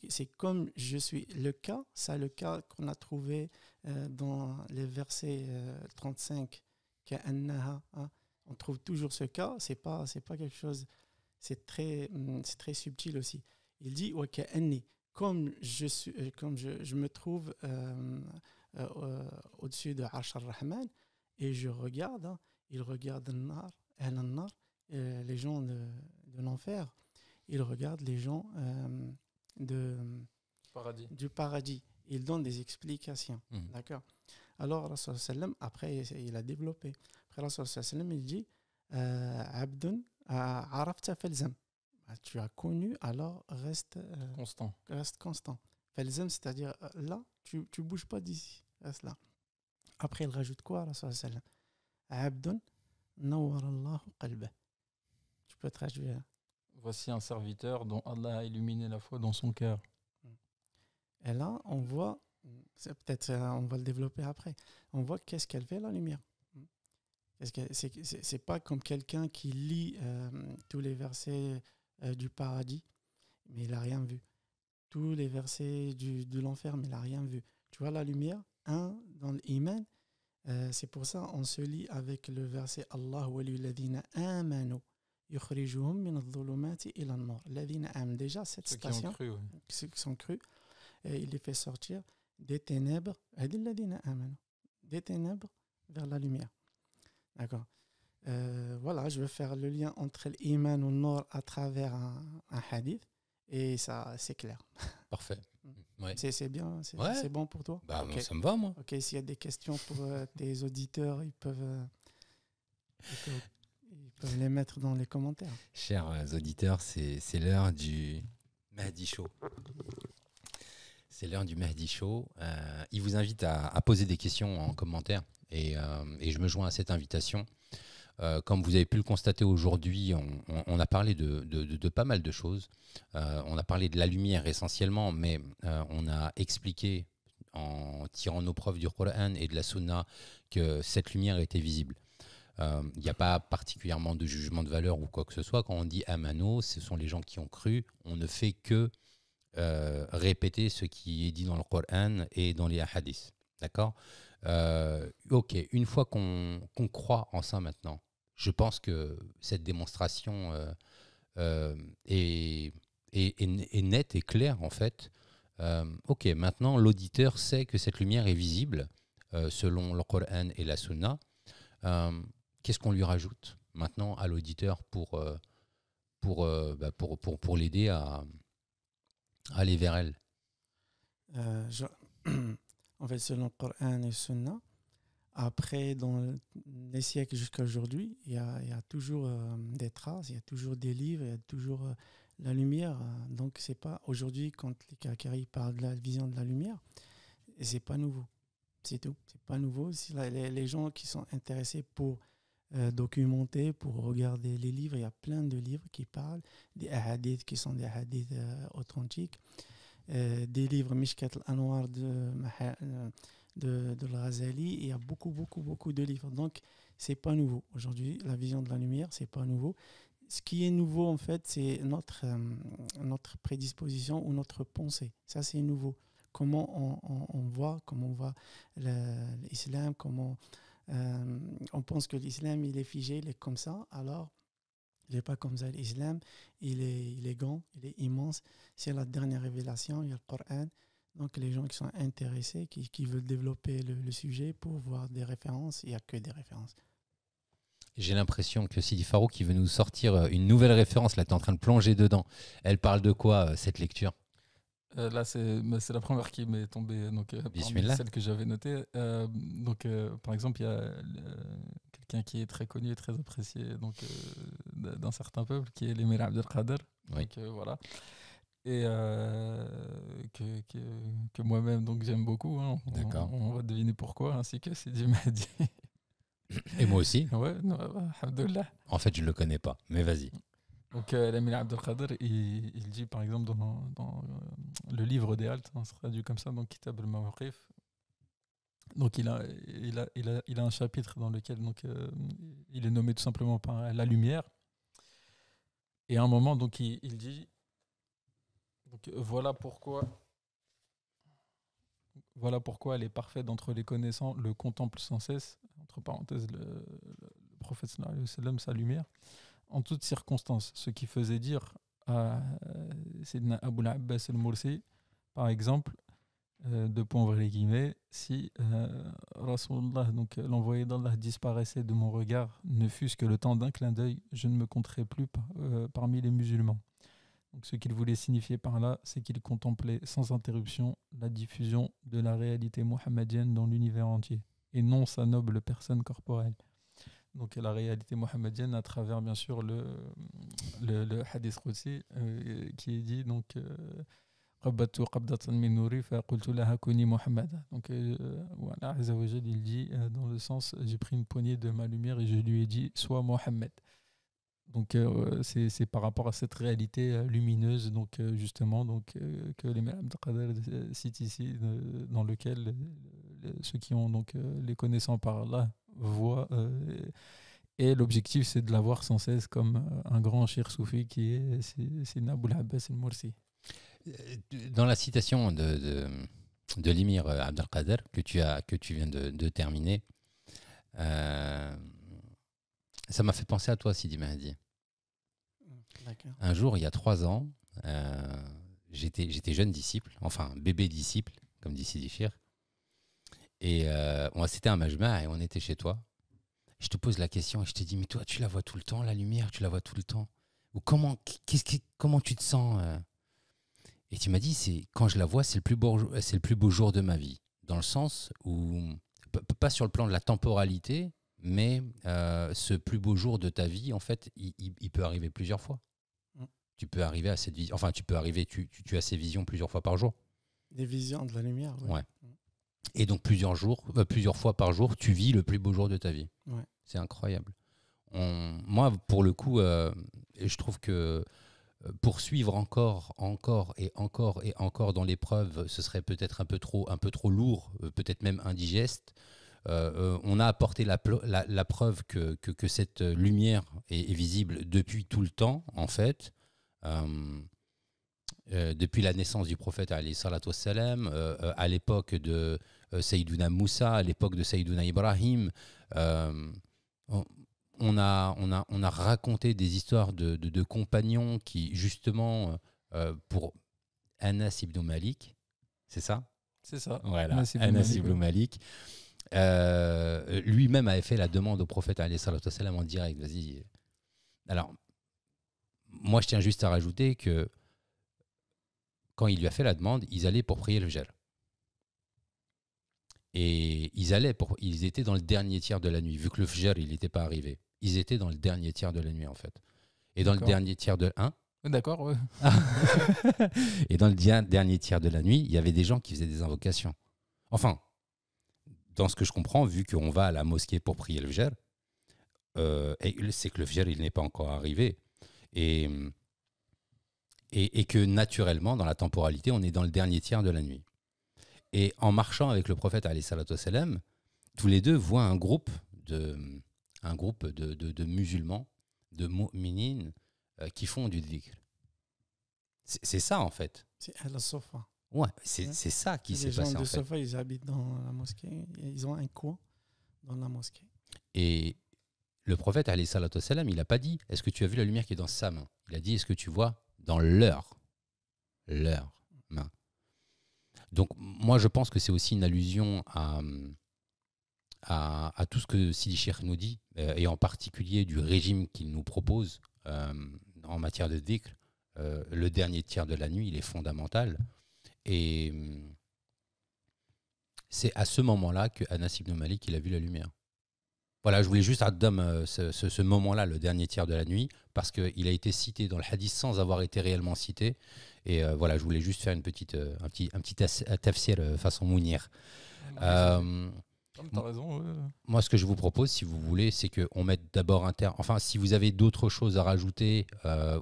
C'est comme je suis le cas, c'est le cas qu'on a trouvé dans les versets 35 ka'annaha, on trouve toujours ce cas, c'est pas quelque chose, c'est très subtil aussi. Il dit wa ka'anni, comme je me trouve au-dessus de Arsh ar-Rahman et je regarde, il regarde les gens de l'enfer, il regarde les gens du paradis. Il donne des explications. D'accord. Alors Rasul sallam, après il a développé. Après Rasul sallam, il dit Abdun arafta falzam. Tu as connu, alors reste constant. Falzam, c'est-à-dire là, tu bouges pas d'ici, reste là. Après il rajoute quoi Rasul sallam? Abdun nawwara Allahu qalbah. Tu peux traduire. Voici un serviteur dont Allah a illuminé la foi dans son cœur. Et là, on voit, on va le développer après, on voit qu'est-ce qu'elle fait la lumière. C'est pas comme quelqu'un qui lit tous les versets du paradis, mais il n'a rien vu. Tous les versets de l'enfer, mais il n'a rien vu. Tu vois la lumière, dans l'iman, c'est pour ça on se lit avec le verset Allah waliyul ladhina amanu. Déjà, cette citation, ceux qui sont crus, il les fait sortir des ténèbres, des ténèbres vers la lumière. D'accord. Voilà, je vais faire le lien entre l'iman ou le nour à travers un hadith, et ça, c'est clair. Parfait. Ouais. C'est bien, c'est bon pour toi? Okay. Ça me va, moi. Ok, s'il y a des questions pour tes auditeurs, ils peuvent les mettre dans les commentaires. Chers auditeurs, c'est l'heure du Mahdi Show. C'est l'heure du Mehdi Show. Il vous invite à poser des questions en commentaire et je me joins à cette invitation. Comme vous avez pu le constater aujourd'hui, on a parlé de pas mal de choses. On a parlé de la lumière essentiellement, mais on a expliqué en tirant nos preuves du Coran et de la Sunna que cette lumière était visible. Il n'y a pas particulièrement de jugement de valeur ou quoi que ce soit. Quand on dit amano, ce sont les gens qui ont cru. On ne fait que répéter ce qui est dit dans le Coran et dans les hadiths. D'accord ? Ok, une fois qu'on croit en ça maintenant, je pense que cette démonstration est nette et claire en fait. Ok, maintenant l'auditeur sait que cette lumière est visible selon le Coran et la Sunna. Qu'est-ce qu'on lui rajoute maintenant à l'auditeur pour l'aider à aller vers elle? En fait, selon le Coran et le Sunna, après, dans les siècles jusqu'à aujourd'hui, il y a toujours des traces, il y a toujours des livres, il y a toujours la lumière. Donc, c'est pas aujourd'hui, quand les Kakari parlent de la vision de la lumière, c'est pas nouveau. C'est tout. C'est pas nouveau. Les gens qui sont intéressés pour documenter, pour regarder les livres, il y a plein de livres qui parlent des hadiths qui sont des hadiths authentiques. Des livres Mishkat al-Anwar de Al-Ghazali, il y a beaucoup de livres. Donc, c'est pas nouveau. Aujourd'hui, la vision de la lumière, c'est pas nouveau. Ce qui est nouveau, en fait, c'est notre prédisposition ou notre pensée. Ça, c'est nouveau. Comment on voit l'islam, comment on pense que l'islam, il est figé, il est comme ça, alors il n'est pas comme ça. L'islam, il est grand, il est immense. C'est la dernière révélation, il y a le Coran. Donc, les gens qui sont intéressés, qui veulent développer le sujet pour voir des références, il n'y a que des références. J'ai l'impression que Sidi Farouk qui veut nous sortir une nouvelle référence. Là, tu es en train de plonger dedans. Elle parle de quoi, cette lecture? Là, c'est la première qui m'est tombée parmi celle que j'avais notée. Par exemple, il y a quelqu'un qui est très connu et très apprécié d'un certain peuple, qui est l'Émir Abdelkader. Oui. Donc, voilà. Et que moi-même j'aime beaucoup. Hein. D'accord. On va deviner pourquoi, ainsi que Sidi Mahdi. Et moi aussi. Ouais, alhamdoulilah. En fait, je ne le connais pas, mais vas-y. Donc, l'Émir Abdelkader, il dit par exemple dans le livre des Haltes, on se traduit comme ça, donc Kitab al-Mawaqif. Donc, il a un chapitre dans lequel il est nommé tout simplement par la lumière. Et à un moment, il dit voilà pourquoi elle est parfaite d'entre les connaissants, le contemple sans cesse, entre parenthèses, le prophète sallallahu alayhi wa sallam, sa lumière, en toutes circonstances. Ce qui faisait dire à Sayyidina Abu al-Abbas al-Mursi, par exemple, de point ouvrir les guillemets, si Rasulullah, donc l'envoyé d'Allah, disparaissait de mon regard, ne fût-ce que le temps d'un clin d'œil, je ne me compterais plus parmi les musulmans. Donc, ce qu'il voulait signifier par là, c'est qu'il contemplait sans interruption la diffusion de la réalité mohammedienne dans l'univers entier, et non sa noble personne corporelle. Donc la réalité mohammedienne à travers bien sûr le hadith Qudsi qui est dit donc Qabbattu qabdatan min nuri fa qultu laha kuni Muhammad. Donc voilà, Azza wa Jal, il dit dans le sens j'ai pris une poignée de ma lumière et je lui ai dit sois Mohammed. Donc c'est par rapport à cette réalité lumineuse justement que l'Imam Abdelkader cite ici, dans lequel ceux qui ont les connaissants par Allah voient, et l'objectif c'est de la voir sans cesse comme un grand shir soufi qui est Abul Abbas al-Mursi. Dans la citation de l'Émir Abdelkader que tu viens de terminer, ça m'a fait penser à toi, Sidi Mahdi. D'accord. Un jour, il y a 3 ans, j'étais jeune disciple, enfin bébé disciple, comme dit Sidi Chir. Et c'était un majma et on était chez toi. Je te pose la question et je te dis, mais toi, tu la vois tout le temps, la lumière, tu la vois tout le temps? Ou comment tu te sens Et tu m'as dit, quand je la vois, c'est le plus beau jour de ma vie. Dans le sens où, pas sur le plan de la temporalité, mais ce plus beau jour de ta vie, en fait, il peut arriver plusieurs fois. Tu peux arriver à cette vision. Enfin, tu as ces visions plusieurs fois par jour. Des visions de la lumière. Ouais. Ouais. Et donc plusieurs fois par jour, tu vis le plus beau jour de ta vie. Ouais. C'est incroyable. Moi, pour le coup, je trouve que poursuivre encore et encore dans l'épreuve, ce serait peut-être un peu trop lourd, peut-être même indigeste. On a apporté la preuve que cette lumière est visible depuis tout le temps, en fait. Depuis la naissance du prophète, alayhi salatu wassalam, à l'époque de Sayyiduna Moussa, à l'époque de Sayyiduna Ibrahim, on a raconté des histoires de compagnons qui, justement, pour Anas ibn Malik, c'est ça ? C'est ça. Voilà, Anas ibn Anas Malik, ibn ouais. Malik. Lui-même avait fait la demande au prophète alayhi salatu wassalam en direct. Vas-y. Alors, moi, je tiens juste à rajouter que quand il lui a fait la demande, ils allaient pour prier le Fajr. Et ils étaient dans le dernier tiers de la nuit, vu que le Fajr, il n'était pas arrivé. Ils étaient dans le dernier tiers de la nuit, en fait. Et dans le dernier tiers de... Hein ? D'accord, ouais. Et dans le dernier tiers de la nuit, il y avait des gens qui faisaient des invocations. Enfin, dans ce que je comprends, vu qu'on va à la mosquée pour prier le Fajr, c'est que le Fajr, il n'est pas encore arrivé. Et que naturellement, dans la temporalité, on est dans le dernier tiers de la nuit. Et en marchant avec le prophète, alayhi salatu wassalam, tous les deux voient un groupe de musulmans, de mu'minines, qui font du dhikr. C'est ça, en fait. C'est Al-Sofa. Ouais, c'est ça qui s'est passé, Les gens en de fait. Sofa, ils habitent dans la mosquée. Ils ont un coin dans la mosquée. Et le prophète, alayhi salatu wassalam, il n'a pas dit « Est-ce que tu as vu la lumière qui est dans sa main ?» Il a dit « Est-ce que tu vois dans leur main ?» Donc, moi, je pense que c'est aussi une allusion à tout ce que Sidi Cheikh nous dit, et en particulier du régime qu'il nous propose en matière de dhikr. Le dernier tiers de la nuit, il est fondamental. Et c'est à ce moment-là que Anas ibn Malik il a vu la lumière. Voilà, je voulais juste admettre ce moment-là, le dernier tiers de la nuit, parce qu'il a été cité dans le hadith sans avoir été réellement cité. Et voilà, je voulais juste faire un petit tafsir façon Mounir. T'as raison. Ouais. Moi, ce que je vous propose, si vous voulez, c'est qu'on mette d'abord un terme. Enfin, si vous avez d'autres choses à rajouter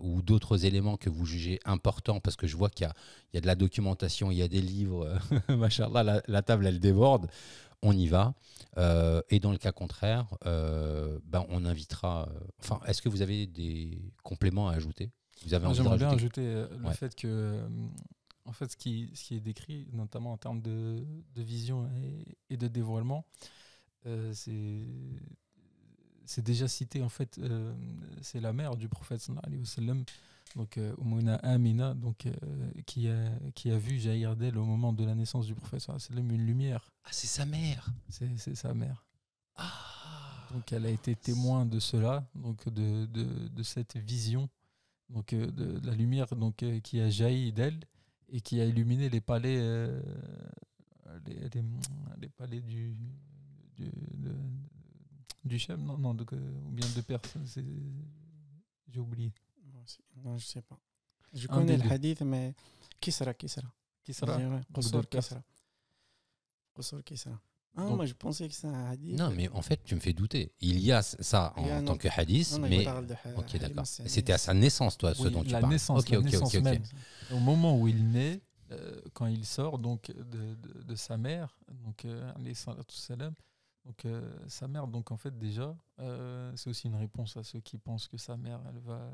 ou d'autres éléments que vous jugez importants, parce que je vois qu'il y a de la documentation, il y a des livres, machallah, la table, elle déborde. On y va. Et dans le cas contraire, on invitera. Enfin, est-ce que vous avez des compléments à ajouter ? Vous avez envie de J'aimerais bien rajouter ajouter le fait que, en fait, ce qui est décrit, notamment en termes de vision et de dévoilement, c'est déjà cité, en fait, c'est la mère du prophète sallallahu alayhi wa sallam, donc Oumouna Amina, donc, qui a vu jaillir d'elle au moment de la naissance du prophète sallallahu alayhi wa sallam une lumière. Ah, c'est sa mère. C'est sa mère. Ah. Donc elle a été témoin de cela, donc de cette vision, donc de la lumière, donc qui a jailli d'elle et qui a illuminé les palais, les palais du Chem, non, ou bien de Perse. J'ai oublié. Non, je sais pas. Je connais le hadith, mais Kisra. Qui sera Qusur Kisra. Ah, Donc, moi je pensais que c'était un hadith. Non, mais en fait, tu me fais douter. Il y a ça en tant que hadith, Non, mais... il parle de Ok, d'accord. c'est- C'était à sa naissance, toi, ce oui, dont tu la parles. naissance, Ok, la ok, naissance ok, ok. même. Au moment où il naît, quand il sort donc de sa mère, donc alayhi salatu wassalam, donc sa mère, donc en fait déjà, c'est aussi une réponse à ceux qui pensent que sa mère, elle va,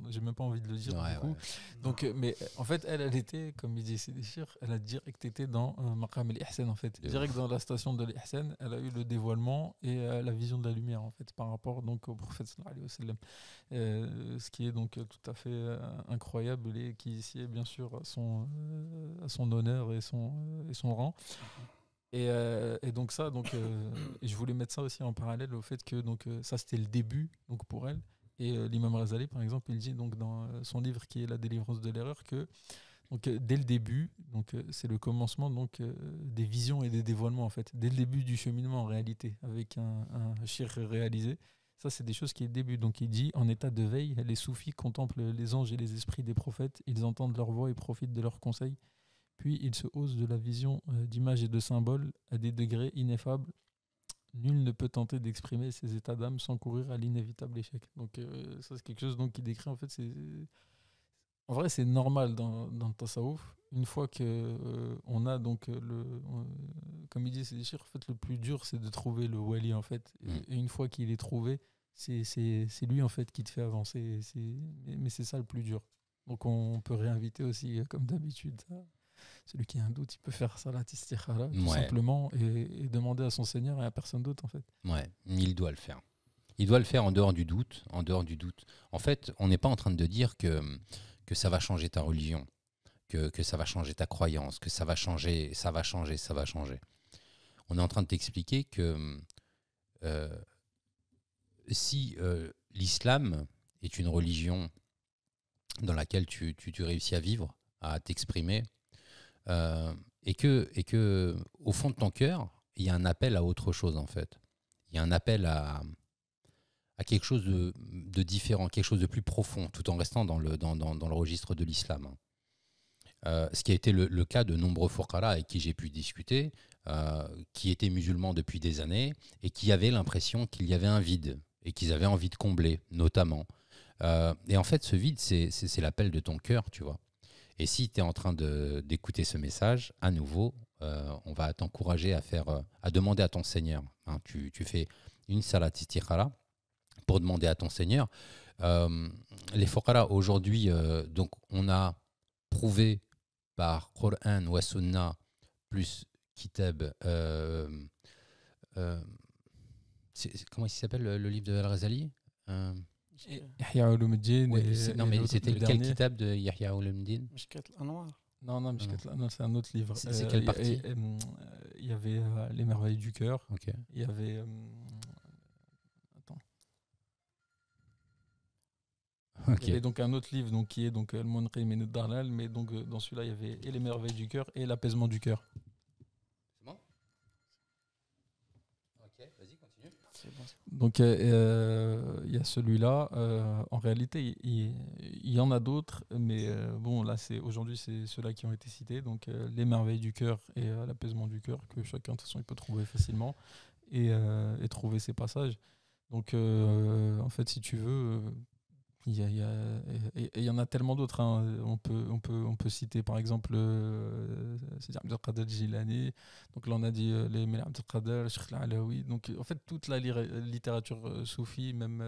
j'ai même pas envie de le dire Ouais, du coup. ouais. Donc, mais en fait, elle était, comme il dit Sidi Cheikh, elle a direct été dans Maqam al-Ihsan en fait, De direct dans la station de l'Ihsan, elle a eu le dévoilement et la vision de la lumière en fait par rapport donc au prophète sallallahu alayhi wa sallam. Ce qui est donc tout à fait incroyable et qui ici est bien sûr à son honneur et son rang. Et donc ça, donc, et je voulais mettre ça aussi en parallèle au fait que donc, ça c'était le début donc, pour elle. Et l'imam Razali, par exemple, il dit donc, dans son livre qui est La délivrance de l'erreur que donc, dès le début, donc, c'est le commencement donc, des visions et des dévoilements en fait. Dès le début du cheminement en réalité, avec un shirk réalisé. Ça, c'est des choses qui est le début. Donc, il dit, en état de veille, les soufis contemplent les anges et les esprits des prophètes. Ils entendent leur voix et profitent de leurs conseils. Puis il se hausse de la vision d'images et de symboles à des degrés ineffables. Nul ne peut tenter d'exprimer ses états d'âme sans courir à l'inévitable échec. Donc ça c'est quelque chose donc, qui décrit en fait en vrai c'est normal dans le tasawwuf. Une fois que on a donc comme il dit c'est en fait le plus dur c'est de trouver le wali en fait. Et une fois qu'il est trouvé, c'est lui en fait qui te fait avancer. Mais c'est ça le plus dur. Donc on peut réinviter aussi comme d'habitude. Celui qui a un doute, il peut faire salat istikhara tout simplement et demander à son Seigneur et à personne d'autre en fait. Ouais, il doit le faire. Il doit le faire en dehors du doute. En fait, on n'est pas en train de dire que ça va changer ta religion, que ça va changer ta croyance, que ça va changer. On est en train de t'expliquer que si l'islam est une religion dans laquelle tu réussis à vivre, à t'exprimer, et que au fond de ton cœur, il y a un appel à autre chose en fait. Il y a un appel à quelque chose de différent, quelque chose de plus profond, tout en restant dans le registre de l'islam. Ce qui a été le cas de nombreux fuqara avec qui j'ai pu discuter, qui étaient musulmans depuis des années et qui avaient l'impression qu'il y avait un vide et qu'ils avaient envie de combler, notamment. Et en fait, ce vide, c'est l'appel de ton cœur, tu vois. Et si tu es en train d'écouter ce message, à nouveau, on va t'encourager à demander à ton Seigneur. Hein, tu fais une salat istikhara pour demander à ton Seigneur. Les fuqara, aujourd'hui, donc on a prouvé par Qur'an wa Sunna plus Kitab. Comment il s'appelle le livre de Al-Ghazali Ihya Ulumuddin. Non, mais c'était quel kitab de Yahya Ulumuddin? Mishkat al-Anwar. Non, c'est un autre livre. C'est quelle partie? Il y avait Les Merveilles du Cœur. Okay. Il y avait. Okay. Il y avait donc un autre livre donc, qui est donc Al-Munqidh min ad-Dalal, mais donc dans celui-là il y avait et Les Merveilles du Cœur et L'apaisement du cœur. C'est bon? Ok, vas-y, continue. Donc il y a celui-là. En réalité, il y en a d'autres, mais bon là aujourd'hui c'est ceux-là qui ont été cités. Donc Les Merveilles du Cœur et L'apaisement du cœur que chacun de toute façon il peut trouver facilement et trouver ses passages. Donc en fait si tu veux. Il y en a tellement d'autres. Hein. On peut citer par exemple Abdel Qadir Jilani. Donc là on a dit les Abdel Qadir, Cheikh Al-Alaoui. Donc en fait toute la littérature soufie, même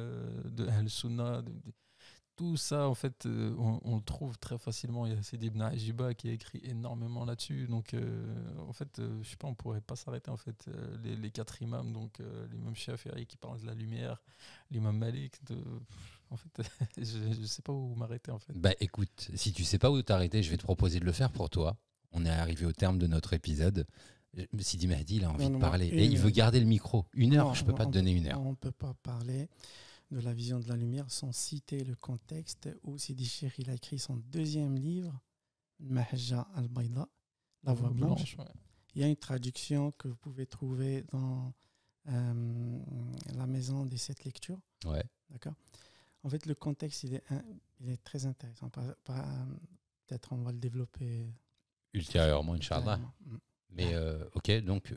de Ahl Sunnah, tout ça en fait on le trouve très facilement. Il y a Sidi Ibn Ajiba qui a écrit énormément là-dessus. Donc en fait je sais pas, on pourrait pas s'arrêter en fait. Les quatre imams, donc l'imam Shafi'i qui parle de la lumière, l'imam Malik en fait, je sais pas où m'arrêter en fait. Bah écoute, si tu sais pas où t'arrêter, je vais te proposer de le faire pour toi. On est arrivé au terme de notre épisode. Sidi Mahdi, il a envie de parler. Et il veut garder le micro. Une heure, je peux pas te donner une heure. On peut pas parler de la vision de la lumière sans citer le contexte où Sidi Cheikh il a écrit son deuxième livre, Mahajja al-Bayda, La Voix Blanche. Ouais. Il y a une traduction que vous pouvez trouver dans la maison des 7 lectures. Ouais. D'accord. En fait, le contexte, il est très intéressant. Peut-être on va le développer ultérieurement, Inch'Allah. Mais ok, donc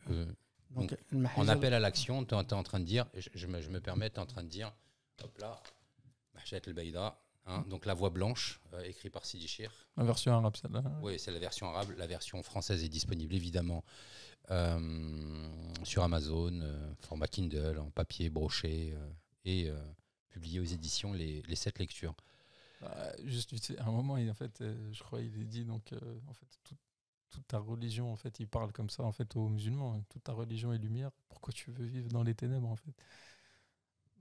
en appel à l'action, tu es en train de dire, je me permets, tu es en train de dire, hop là, Mahajja al-Bayda, hein, donc La Voix Blanche, écrit par Sidi Cheikh. La version arabe, celle-là. Oui, c'est la version arabe. La version française est disponible évidemment sur Amazon, format Kindle, en papier broché et publié aux éditions les 7 lectures. Juste à un moment, en fait, je crois il est dit donc en fait toute ta religion, en fait, il parle comme ça en fait aux musulmans. Hein, toute ta religion est lumière. Pourquoi tu veux vivre dans les ténèbres en fait?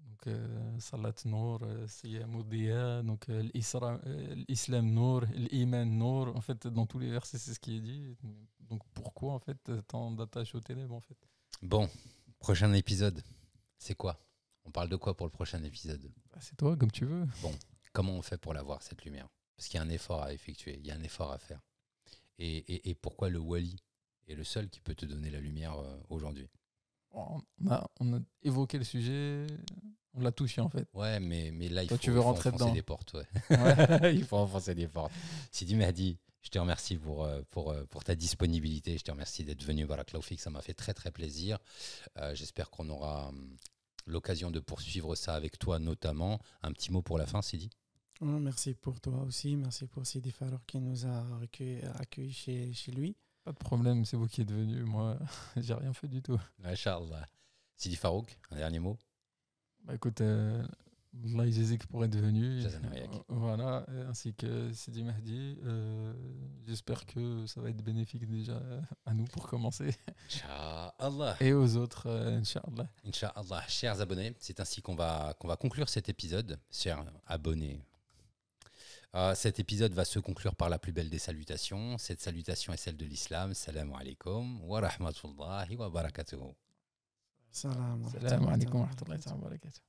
Donc Salat Nour, Siyam Diya, donc l'Islam Nour, l'Iman Nour. En fait, dans tous les versets, c'est ce qui est dit. Donc pourquoi en fait tant d'attache aux ténèbres en fait? Bon, prochain épisode, c'est quoi? On parle de quoi pour le prochain épisode? C'est toi, comme tu veux. Bon, comment on fait pour l'avoir, cette lumière? Parce qu'il y a un effort à effectuer, il y a un effort à faire. Et pourquoi le wali est le seul qui peut te donner la lumière aujourd'hui? On a évoqué le sujet, on l'a touché en fait. Ouais, mais là, il Toi, faut, tu veux rentrer enfoncer dedans des portes. Ouais. Il faut enfoncer des portes. Sidi Mahdi, je te remercie pour ta disponibilité. Je te remercie d'être venu. Barakallahu fik, ça m'a fait très très plaisir. J'espère qu'on aura l'occasion de poursuivre ça avec toi notamment. Un petit mot pour la fin, Sidi. Merci pour toi aussi. Merci pour Sidi Farouk qui nous a accueillis chez lui. Pas de problème, c'est vous qui êtes venu. Moi, j'ai rien fait du tout. Inch'Allah. Sidi Farouk, un dernier mot. Bah, écoute, Allah yjazik pour être venu. Jazana yak. Voilà, ainsi que Sidi Mahdi. J'espère que ça va être bénéfique déjà à nous pour commencer. Inch'Allah. Et aux autres, Inch'Allah. Inch'Allah. Chers abonnés, c'est ainsi qu'on va conclure cet épisode. Chers abonnés. Cet épisode va se conclure par la plus belle des salutations. Cette salutation est celle de l'islam. Salam alaikum wa rahmatullahi wa barakatuhu. Salam Salam alaikum wa rahmatullahi wa barakatuh.